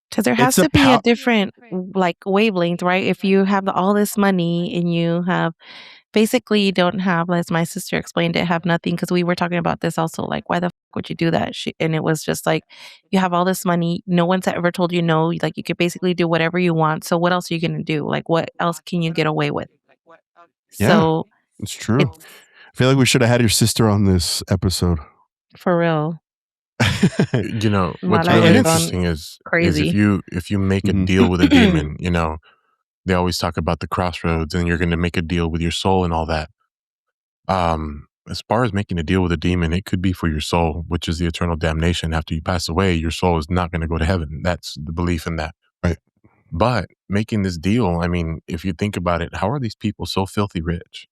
Because there has it's a to be a pow- different like wavelength, right? If you have all this money and you have basically you don't have, as my sister explained it, have nothing. Because we were talking about this also, like, why the would you do that? And it was just like, you have all this money, no one's ever told you no. Like, you could basically do whatever you want. So what else are you gonna do? Like, what else can you get away with? yeah, So it's true. it's I feel like we should have had your sister on this episode. for real. You know, My what's life really would have interesting gone is crazy. if you make a Mhm. deal with a demon, you know, they always talk about the crossroads and you're going to make a deal with your soul and all that. As far as making a deal with a demon, it could be for your soul, which is the eternal damnation. After you pass away, your soul is not going to go to heaven. That's the belief in that. Right. But making this deal, I mean, if you think about it, how are these people so filthy rich?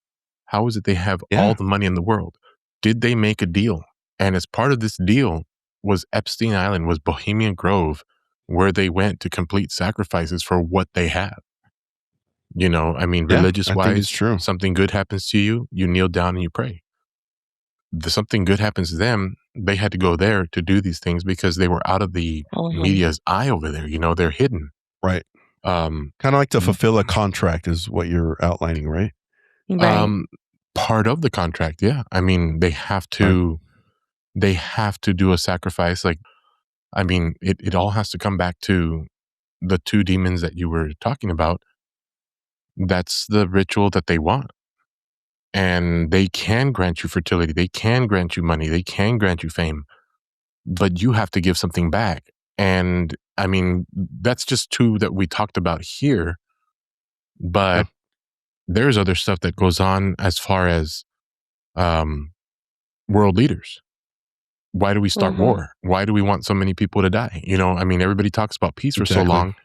How is it they have Yeah. all the money in the world? Did they make a deal? And as part of this deal was Epstein Island, was Bohemian Grove, where they went to complete sacrifices for what they have. You know, I mean, Yeah, religious I think it's wise, true. something good happens to you, you kneel down and you pray. Something good happens to them, they had to go there to do these things because they were out of the Mhm. media's eye over there. You know, they're hidden. Right. Um, Kind of like to fulfill a contract is what you're outlining, right? Right. Part of the contract, yeah. I mean, they have to do a sacrifice. Like, I mean, it all has to come back to the two demons that you were talking about. That's the ritual that they want. And they can grant you fertility, they can grant you money, they can grant you fame, but you have to give something back. And I mean, that's just two that we talked about here, but there's other stuff that goes on as far as world leaders. Why do we start Mhm. war? Why do we want so many people to die? You know, I mean, everybody talks about peace for so Exactly. long,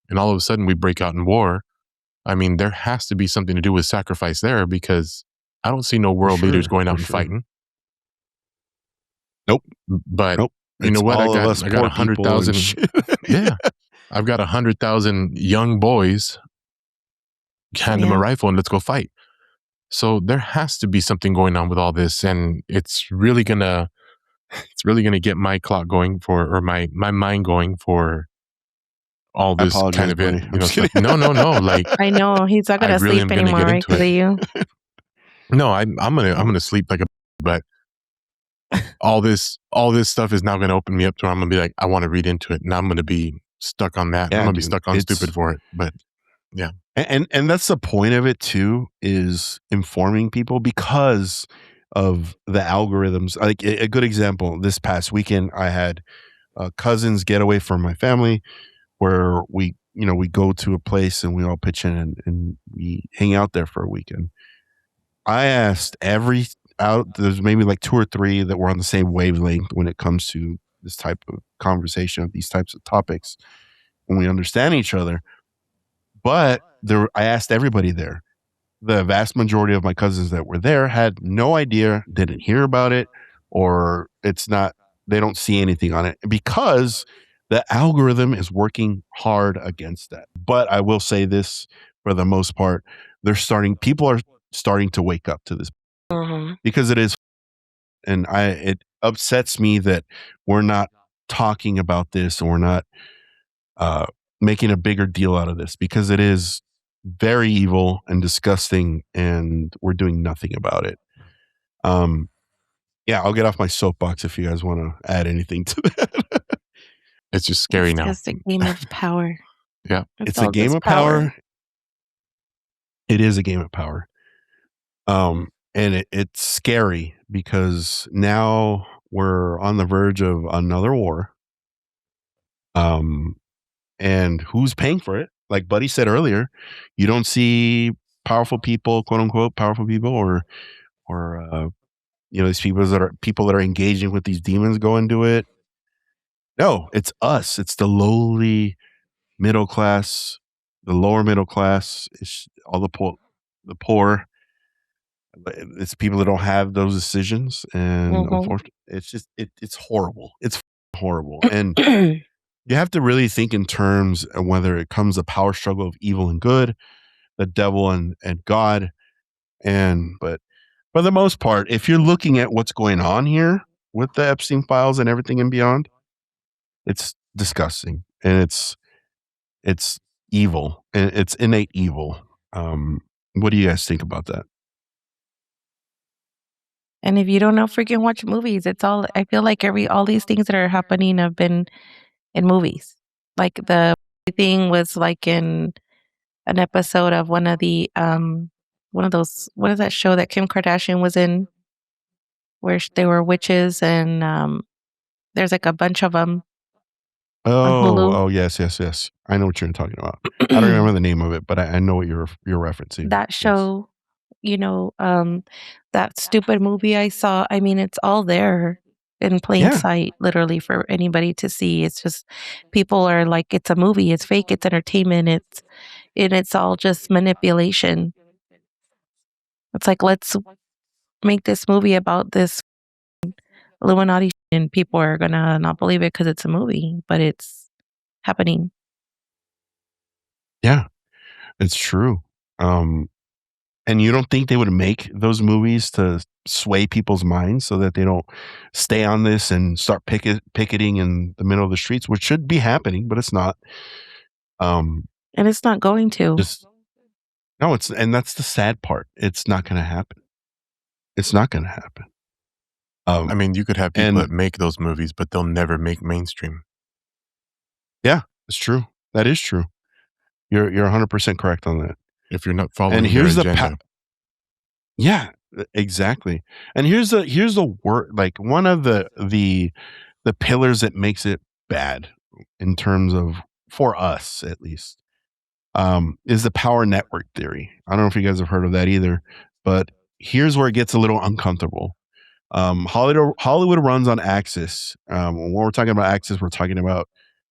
and all of a sudden we break out in war. I mean, there has to be something to do with sacrifice there, because I don't see no world leaders sure, going for out and sure. fighting. Nope. But Nope. you know It's what? all of us I got poor people and 100,000. shit. Yeah, I've got 100,000 young boys. Hand them a Yeah. rifle and let's go fight. So there has to be something going on with all this, and it's really gonna get my clock going for, or my mind going for all I this kind apologize, of buddy. I'm just stuff. kidding. No. Like, I know he's not I gonna really am sleep gonna anymore, get right? into Because of it. you. No, I'm gonna sleep like a. But all this stuff is now gonna open me up to where I'm gonna be like, I want to read into it, and I'm gonna be stuck on that. Yeah, I'm gonna be dude. stuck on stupid for it. But yeah, And that's the point of it too, is informing people because of the algorithms. Like a good example, this past weekend, I had a cousins getaway from my family where we go to a place and we all pitch in and we hang out there for a weekend. I asked there's maybe like two or three that were on the same wavelength when it comes to this type of conversation of these types of topics when we understand each other. But I asked everybody there. The vast majority of my cousins that were there had no idea, didn't hear about it, or they don't see anything on it because the algorithm is working hard against that. But I will say this, for the most part, people are starting to wake up to this Mhm. because it is, and it upsets me that we're not talking about this and we're not uh, making a bigger deal out of this, because it is very evil and disgusting and we're doing nothing about it. Yeah, I'll get off my soapbox if you guys want to add anything to that. it's just scary It's now. just a game of power. Yeah, It's a all game just of power. It is a game of power. And it's scary because now we're on the verge of another war. And who's paying for it? Like Buddy said earlier, you don't see powerful people, quote unquote, powerful people, or these people that are engaging with these demons go into it. No, it's us. It's the lowly middle class, the lower middle class. It's all the poor. It's people that don't have those decisions, and Mhm. unfortunately, it's horrible. It's horrible, and you have to really think in terms of whether it comes a power struggle of evil and good, the devil and God, but for the most part, if you're looking at what's going on here, with the Epstein files and everything and beyond. It's disgusting, and it's evil, and it's innate evil. What do you guys think about that? And if you don't know, freaking watch movies. It's all I feel like all these things that are happening have been in movies. Like the thing was like in an episode of one of those, what is that show that Kim Kardashian was in where they were witches, and there's like a bunch of them on Hulu. Oh, yes. I know what you're talking about. I don't remember the name of it, but I know what you're referencing. That Yes. show, that stupid movie I saw. I mean, it's all there in plain Yeah. sight, literally for anybody to see. It's just people are like, it's a movie, it's fake, it's entertainment, it's all just manipulation. It's like, let's make this movie about this Illuminati, and people are gonna not believe it because it's a movie, but it's happening. Yeah, it's true. And you don't think they would make those movies to sway people's minds so that they don't stay on this and start picketing in the middle of the streets, which should be happening, but it's not. And it's not going to. Just no, and that's the sad part. It's not going to happen. It's not going to happen. I mean, you could have people that make those movies, but they'll never make mainstream. Yeah, it's true. That is true. You're 100% correct on that. If you're not following And here's their agenda. Yeah, exactly. And here's the word, like one of the pillars that makes it bad in terms of, for us at least, is the power network theory. I don't know if you guys have heard of that either, but here's where it gets a little uncomfortable. Hollywood runs on axis. When we're talking about axis, we're talking about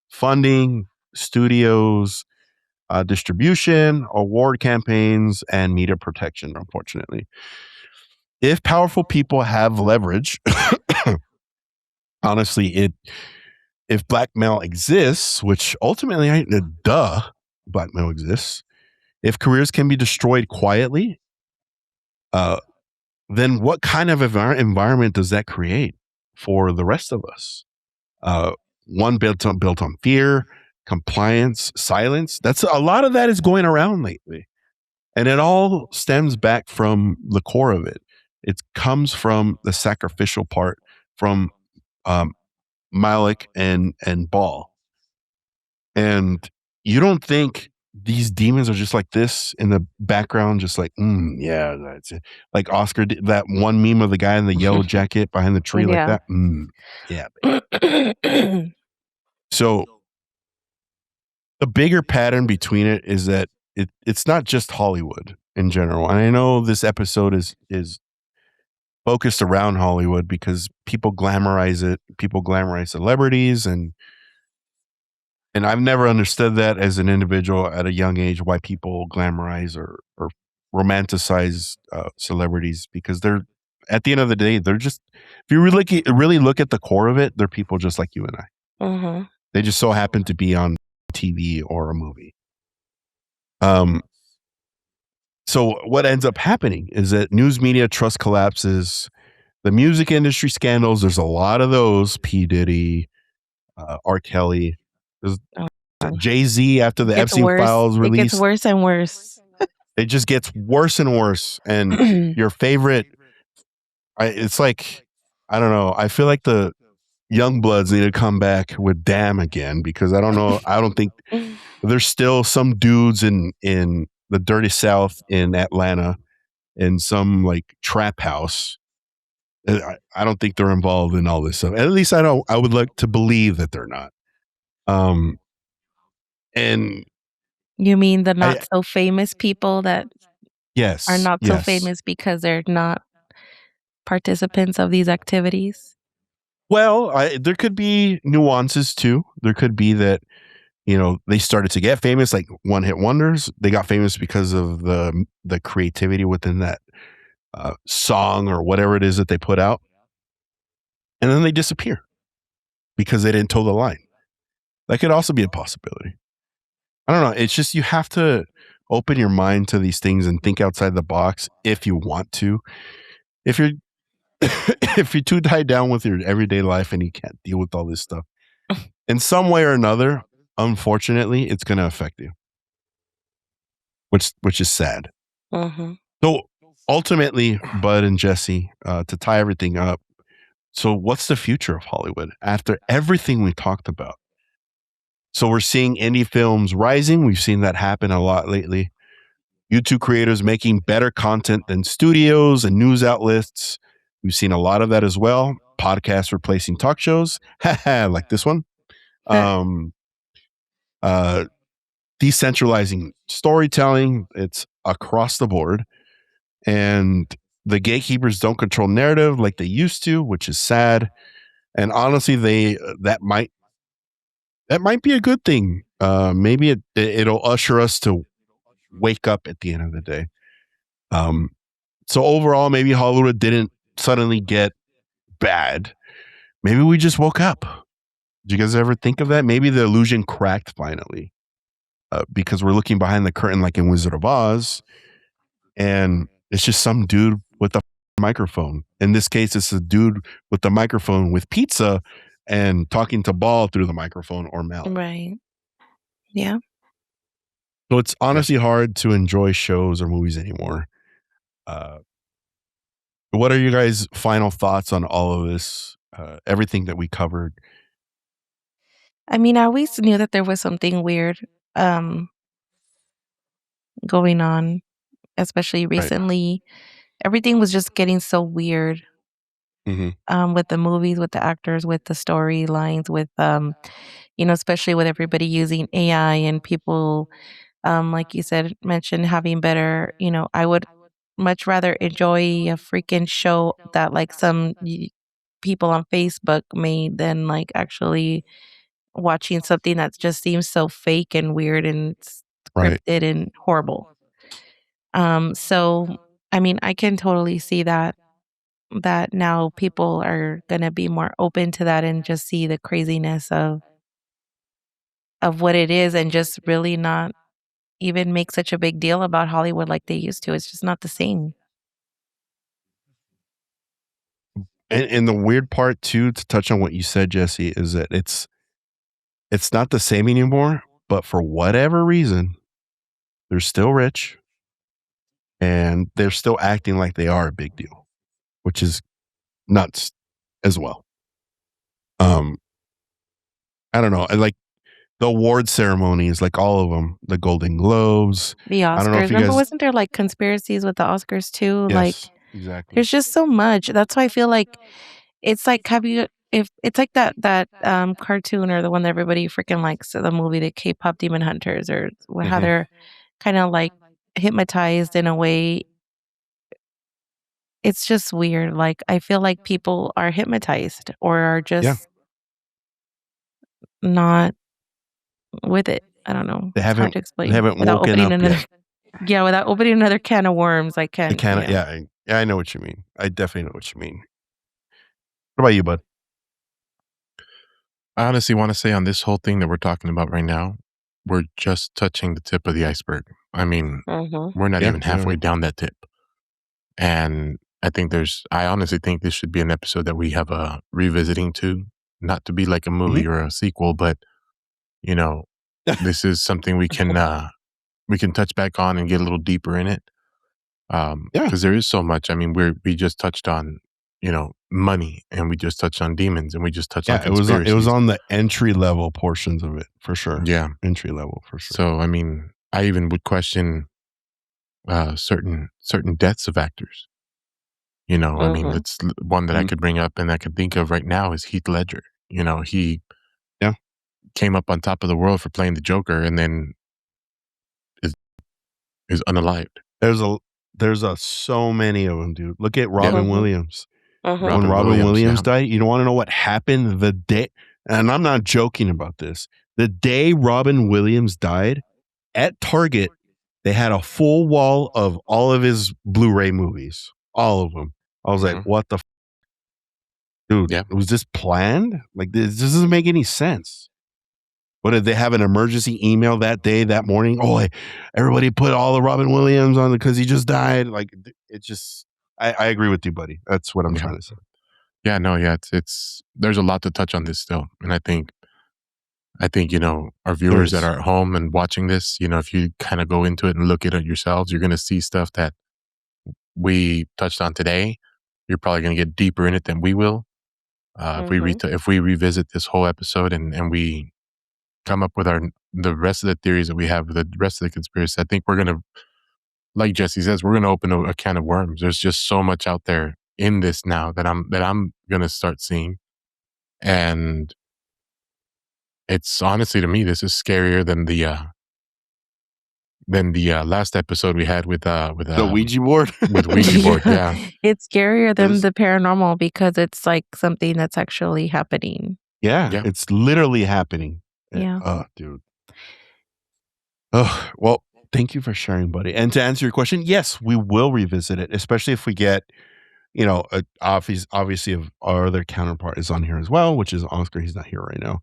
funding, studios, distribution, award campaigns, and media protection, unfortunately. If powerful people have leverage, honestly, if blackmail exists, which ultimately, blackmail exists. If careers can be destroyed quietly, then what kind of environment does that create for the rest of us? One built on fear, compliance, silence. That's a lot of that is going around lately. And it all stems back from the core of it. It comes from the sacrificial part, from Moloch and Baal. And you don't think these demons are just like this in the background, just like, yeah, that's it. Like Oscar did that one meme of the guy in the yellow jacket behind the tree like that. Yeah. So the bigger pattern between it is that it's not just Hollywood in general. And I know this episode is focused around Hollywood because people glamorize it. People glamorize celebrities, and I've never understood that as an individual at a young age, why people glamorize or romanticize celebrities, because they're, at the end of the day, they're just, if you really look at the core of it, they're people just like you and I. Mm-hmm. They just so happen to be on TV or a movie. So what ends up happening is that news media trust collapses. The music industry scandals, there's a lot of those. P. Diddy, R. Kelly. There's Jay-Z after the Epstein files released. It gets worse and worse. It just gets worse and worse. And your favorite, it's like, I don't know. I feel like the young bloods need to come back with Damn again, because I don't know. I don't think there's still some dudes in the dirty South in Atlanta in some like trap house. I don't think they're involved in all this stuff. At least I would like to believe that they're not. And you mean the not so famous people that are not so famous because they're not participants of these activities? Well, there could be nuances too. There could be that, they started to get famous, like one-hit wonders. They got famous because of the creativity within that song or whatever it is that they put out. And then they disappear because they didn't toe the line. That could also be a possibility. I don't know. It's just, you have to open your mind to these things and think outside the box if you want to. If you're if you're too tied down with your everyday life and you can't deal with all this stuff, in some way or another, unfortunately, it's going to affect you, which is sad. Mm-hmm. So ultimately, Bud and Jesse, to tie everything up, so what's the future of Hollywood after everything we talked about? So we're seeing indie films rising. We've seen that happen a lot lately. YouTube creators making better content than studios and news outlets. We've seen a lot of that as well. Podcasts replacing talk shows, like this one. Um, decentralizing storytelling. It's across the board. And the gatekeepers don't control narrative like they used to, which is sad. And honestly, that might be a good thing. Maybe it'll usher us to wake up at the end of the day. So overall, maybe Hollywood didn't suddenly get bad. Maybe we just woke up. Did you guys ever think of that? Maybe the illusion cracked finally, because we're looking behind the curtain like in Wizard of Oz, and it's just some dude with a microphone. In this case, it's a dude with the microphone with pizza and talking to Baal through the microphone or Mel. Right. Yeah. So it's honestly hard to enjoy shows or movies anymore. What are you guys' final thoughts on all of this? Everything that we covered. I mean, I always knew that there was something weird going on, especially recently. Everything was just getting so weird. With the movies, with the actors, with the storylines, with especially with everybody using AI and people, like you said, mentioned having better. I would much rather enjoy a freaking show that like some people on Facebook made than like actually watching something that just seems so fake and weird and scripted and horrible. So I mean, I can totally see that now people are gonna be more open to that and just see the craziness of what it is and just really not even make such a big deal about Hollywood like they used to. It's just not the same. And the weird part too, to touch on what you said, Jesse, is that it's not the same anymore, but for whatever reason, they're still rich and they're still acting like they are a big deal, which is nuts as well. I don't know. I like the award ceremonies, like all of them, the Golden Globes. The I don't know Oscars. if you Remember, guys. wasn't there like conspiracies with the Oscars too? Like Yes, exactly. there's just so much. That's why I feel like it's like have you if it's like that cartoon or the one that everybody freaking likes, the movie, the K-pop Demon Hunters, or how they're kind of like hypnotized in a way. It's just weird. Like I feel like people are hypnotized or are just not with it. I don't know. They It's hard haven't. to explain They haven't without woken opening up another. yet. Yeah, without opening another can of worms, I I can't. can't. Yeah. Yeah, I know what you mean. I definitely know what you mean. What about you, Bud? I honestly want to say on this whole thing that we're talking about right now, we're just touching the tip of the iceberg. I mean, we're not even halfway down that tip. And I honestly think this should be an episode that we have a revisiting to, not to be like a movie or a sequel, but this is something we can touch back on and get a little deeper in it. Because there is so much. I mean, we just touched on, money, and we just touched on demons, and we just touched on conspiracies. It was on the entry level portions of it for sure. Yeah, entry level for sure. So I mean, I even would question certain deaths of actors. I mean, it's one that I could bring up and I could think of right now is Heath Ledger. He came up on top of the world for playing the Joker, and then is unalived. There's so many of them, dude. Look at Robin Williams. When Robin Williams died, you don't want to know what happened the day, and I'm not joking about this. The day Robin Williams died, at Target, they had a full wall of all of his Blu-ray movies, all of them. I was like, what the dude, was this planned? Like, this doesn't make any sense. What, did they have an emergency email that day, that morning? Oh, everybody put all the Robin Williams on because he just died. Like, it just, I agree with you, buddy. That's what I'm Yeah. trying to say. Yeah, no, yeah, it's there's a lot to touch on this still, and I think our viewers that is. are at home and watching this, if you kind of go into it and look at it yourselves, you're going to see stuff that we touched on today. You're probably going to get deeper in it than we will. If we revisit this whole episode and we come up with the rest of the theories that we have, the rest of the conspiracy, I think we're going to, like Jesse says, we're going to open a can of worms. There's just so much out there in this now that I'm going to start seeing. And it's honestly, to me, this is scarier than the last episode we had with The Ouija board? with Ouija board. Yeah. It's scarier than Is- the paranormal because it's like something that's actually happening. Yeah, Yeah. it's literally happening. Yeah. Oh, dude. Oh, well, thank you for sharing, buddy. And to answer your question, yes, we will revisit it, especially if we get, obviously if our other counterpart is on here as well, which is Oscar. He's not here right now.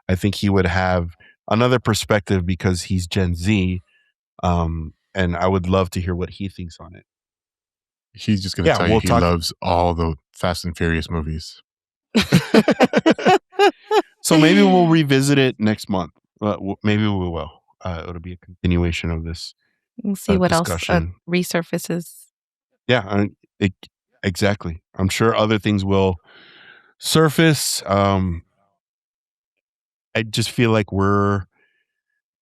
I think he would have another perspective because he's Gen Z. And I would love to hear what he thinks on it. He's just going to Yeah, tell we'll you he talk- loves all the Fast and Furious movies. So maybe we'll revisit it next month. Maybe we will. It'll be a continuation of this. We'll see what else discussion. resurfaces. Yeah, exactly. I'm sure other things will surface. I just feel like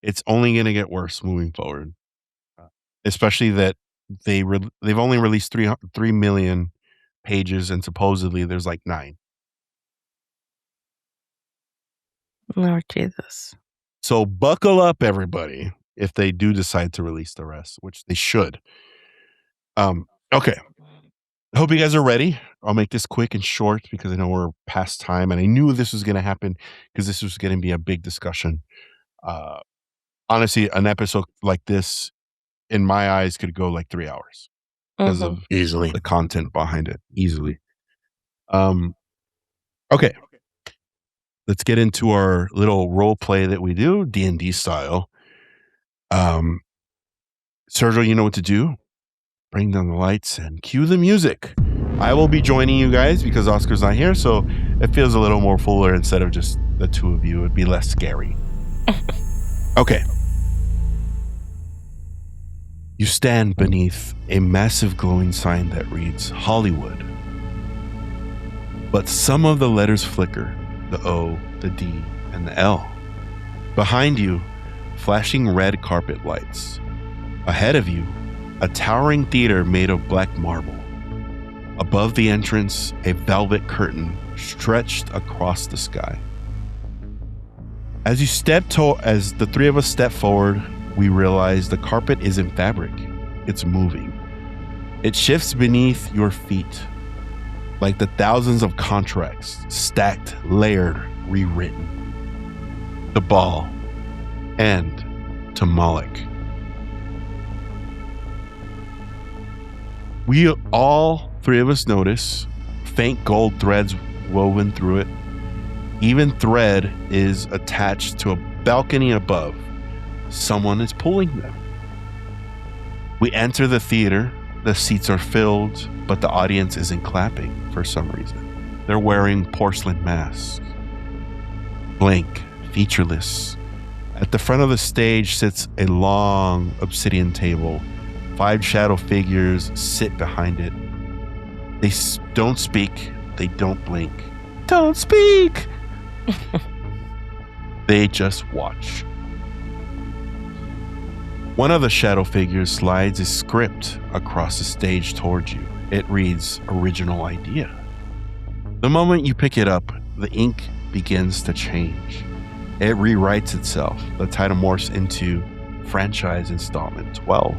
it's only going to get worse moving forward, especially that they've only released 3 million pages, and supposedly there's like 9. Lord Jesus. So buckle up, everybody, if they do decide to release the rest, which they should. Okay. I hope you guys are ready. I'll make this quick and short because I know we're past time, and I knew this was going to happen because this was going to be a big discussion. Honestly, an episode like this, in my eyes, could go like 3 hours because of Easily. the content behind it. Easily. Okay. Let's get into our little role play that we do, D&D style. Sergio, you know what to do. Bring down the lights and cue the music. I will be joining you guys because Oscar's not here, so it feels a little more fuller instead of just the two of you. It'd be less scary. Okay. You stand beneath a massive glowing sign that reads Hollywood. But some of the letters flicker, the O, the D, and the L. Behind you, flashing red carpet lights. Ahead of you, a towering theater made of black marble. Above the entrance, a velvet curtain stretched across the sky. As the three of us step forward, we realize the carpet isn't fabric. It's moving. It shifts beneath your feet, like the thousands of contracts, stacked, layered, rewritten. To Baal and to Moloch. We all three of us notice faint gold threads woven through it. Even thread is attached to a balcony above. Someone is pulling them. We enter the theater. The seats are filled, but the audience isn't clapping for some reason. They're wearing porcelain masks. Blank, featureless. At the front of the stage sits a long obsidian table. 5 shadow figures sit behind it. They don't speak. They don't blink. Don't speak! They just watch. One of the shadow figures slides a script across the stage towards you. It reads, Original Idea. The moment you pick it up, the ink begins to change. It rewrites itself. The title morphs into Franchise Installment 12.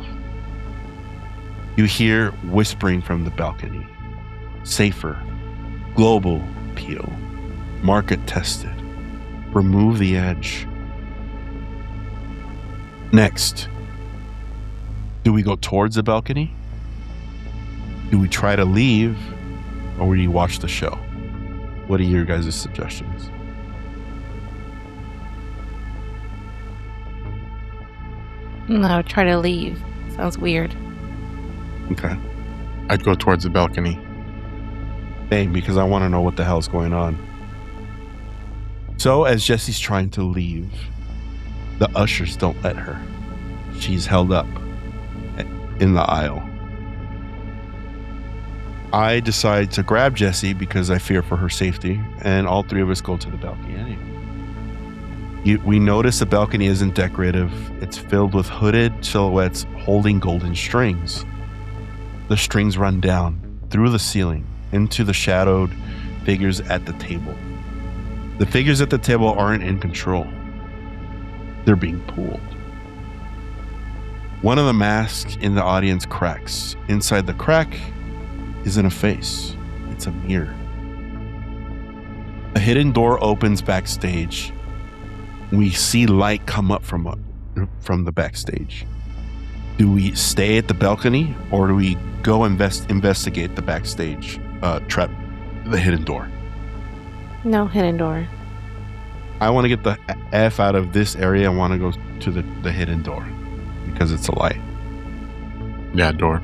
You hear whispering from the balcony. Safer. Global appeal. Market tested. Remove the edge. Next. Do we go towards the balcony? Do we try to leave? Or do you watch the show? What are your guys' suggestions? No, try to leave. Sounds weird. Okay. I'd go towards the balcony. Same, because I want to know what the hell's going on. So as Jesse's trying to leave, the ushers don't let her. She's held up in the aisle. I decide to grab Jessie because I fear for her safety, and all three of us go to the balcony anyway. We notice the balcony isn't decorative. It's filled with hooded silhouettes holding golden strings. The strings run down through the ceiling into the shadowed figures at the table. The figures at the table aren't in control. They're being pulled. One of the masks in the audience cracks. Inside the crack isn't a face. It's a mirror. A hidden door opens backstage. We see light come up from the backstage. Do we stay at the balcony or do we go investigate the backstage trap, the hidden door? No hidden door. I want to get the F out of this area. I want to go to the hidden door because it's a light. Yeah, door.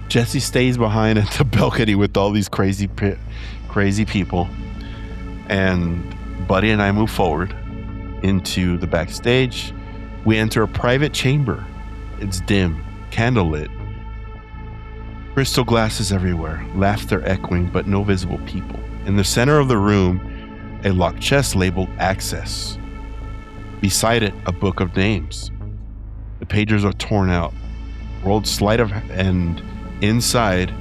Jesse stays behind at the balcony with all these crazy people. And Buddy and I move forward into the backstage. We enter a private chamber. It's dim, candlelit. Crystal glasses everywhere, laughter echoing, but no visible people. In the center of the room, a locked chest labeled Access. Beside it, a book of names. The pages are torn out, rolled sleight of hand. Inside,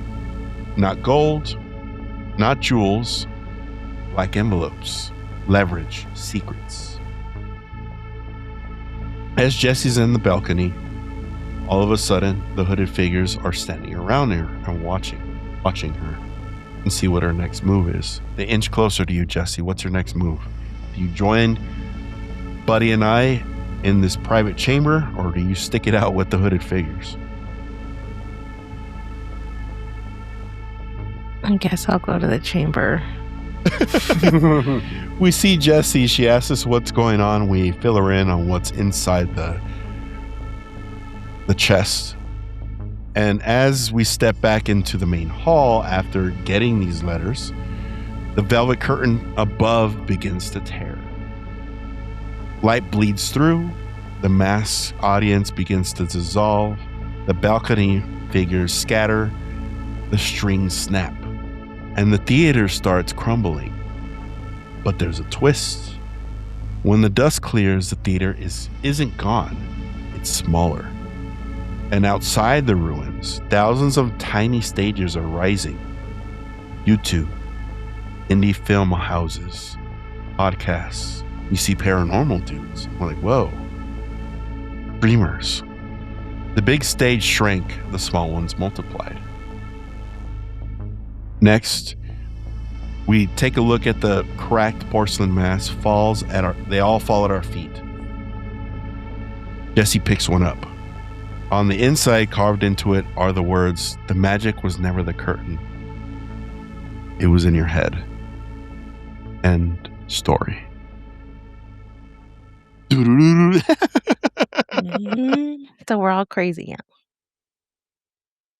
not gold, not jewels, black envelopes, leverage, secrets. As Jesse's in the balcony, all of a sudden, the hooded figures are standing around her and watching her and see what her next move is. They inch closer to you, Jesse. What's your next move? Do you join Buddy and I in this private chamber, or do you stick it out with the hooded figures? I guess I'll go to the chamber. We see Jessie. She asks us what's going on. We fill her in on what's inside the chest. And as we step back into the main hall after getting these letters, the velvet curtain above begins to tear. Light bleeds through. The mass audience begins to dissolve. The balcony figures scatter. The strings snap. And the theater starts crumbling. But there's a twist. When the dust clears, the theater isn't gone. It's smaller. And outside the ruins, thousands of tiny stages are rising. YouTube, indie film houses, podcasts. You see Paranormal Dudes. We're like, whoa. Dreamers. The big stage shrank, the small ones multiplied. Next, we take a look at the cracked porcelain mask. They all fall at our feet. Jesse picks one up. On the inside, carved into it, are the words, "The magic was never the curtain. It was in your head." End story. So we're all crazy. Yeah.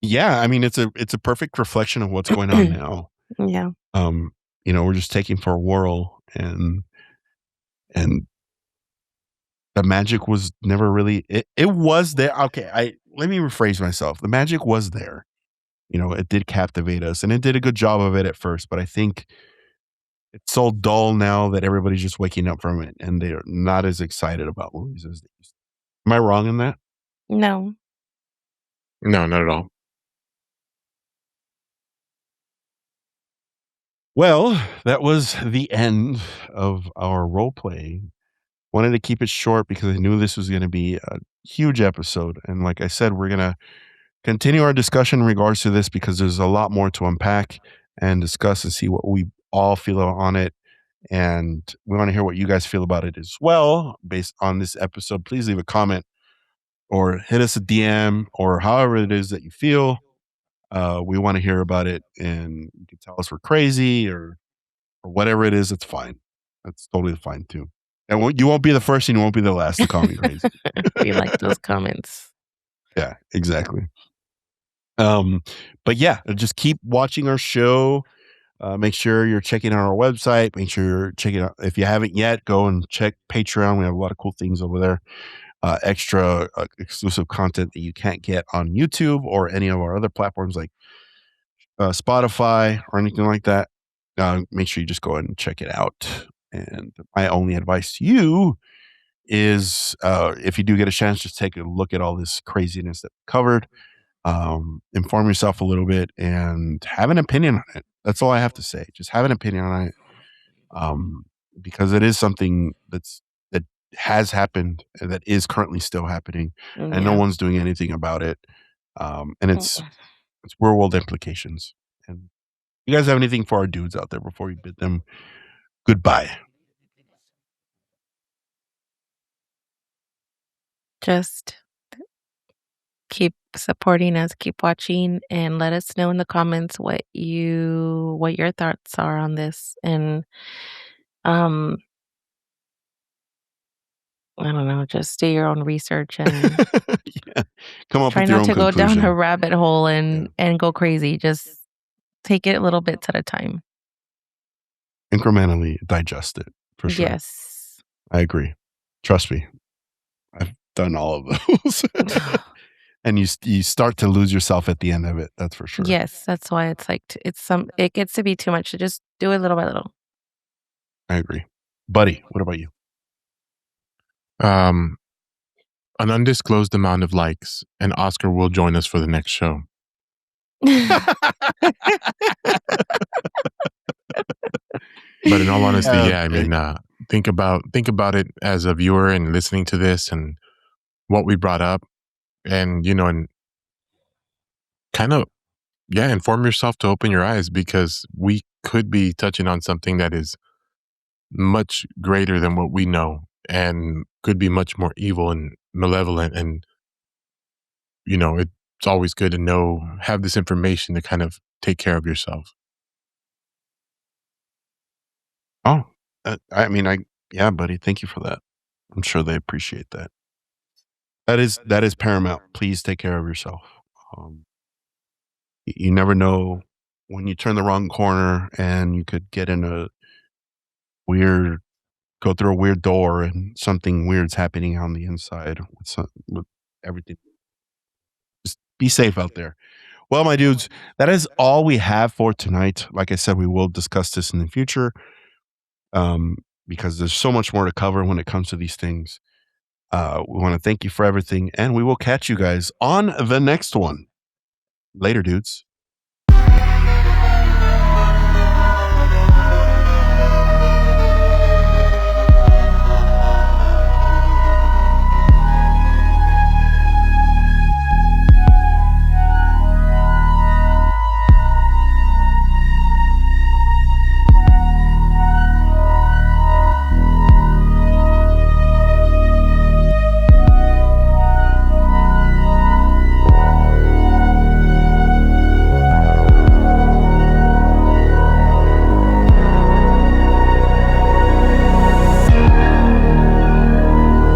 Yeah, I mean it's a perfect reflection of what's going on now. Yeah. We're just taking for a whirl, and the magic was never really it was there. Okay, let me rephrase myself. The magic was there. It did captivate us, and it did a good job of it at first, but I think it's so dull now that everybody's just waking up from it and they're not as excited about movies as they used to. Am I wrong in that? No. No, not at all. Well, that was the end of our role play. Wanted to keep it short because I knew this was going to be a huge episode. And like I said, we're going to continue our discussion in regards to this because there's a lot more to unpack and discuss and see what we all feel on it. And we want to hear what you guys feel about it as well based on this episode. Please leave a comment or hit us a DM or however it is that you feel. We want to hear about it, and you can tell us we're crazy or whatever it is. It's fine. That's totally fine too. And you won't be the first and you won't be the last to call me crazy. We like those comments. Yeah, exactly. But yeah, just keep watching our show. Make sure you're checking out our website. Make sure you're checking out. If you haven't yet, go and check Patreon. We have a lot of cool things over there. Extra exclusive content that you can't get on YouTube or any of our other platforms like Spotify or anything like that. Make sure you just go ahead and check it out. And my only advice to you is if you do get a chance, just take a look at all this craziness that we covered. Inform yourself a little bit and have an opinion on it. That's all I have to say. Just have an opinion on it. Because it is something that has happened and that is currently still happening, and no Yeah. one's doing anything about it. And it's real world implications. And you guys have anything for our dudes out there before we bid them goodbye? Just keep supporting us, keep watching, and let us know in the comments what your thoughts are on this. And I don't know, just do your own research and Yeah. Come up try with your not own to go down conclusion. a rabbit hole and go crazy. Just take it little bits at a time. Incrementally digest it for sure. Yes. I agree. Trust me. I've done all of those. And you start to lose yourself at the end of it. That's for sure. Yes, that's why it's like it gets to be too much to just do it little by little. I agree. Buddy, what about you? An undisclosed amount of likes, and Oscar will join us for the next show. But in all honesty, I mean, think about it as a viewer and listening to this and what we brought up, and and kind of inform yourself to open your eyes, because we could be touching on something that is much greater than what we know and could be much more evil and malevolent. And it's always good to have this information to kind of take care of yourself. Oh, I mean, yeah, buddy. Thank you for that. I'm sure they appreciate that. That is paramount. Please take care of yourself. You never know when you turn the wrong corner and you could get in go through a weird door and something weird's happening on the inside with everything. Just be safe out there. Well, my dudes, that is all we have for tonight. Like I said, we will discuss this in the future. Because there's so much more to cover when it comes to these things. We want to thank you for everything, and we will catch you guys on the next one. Later, dudes.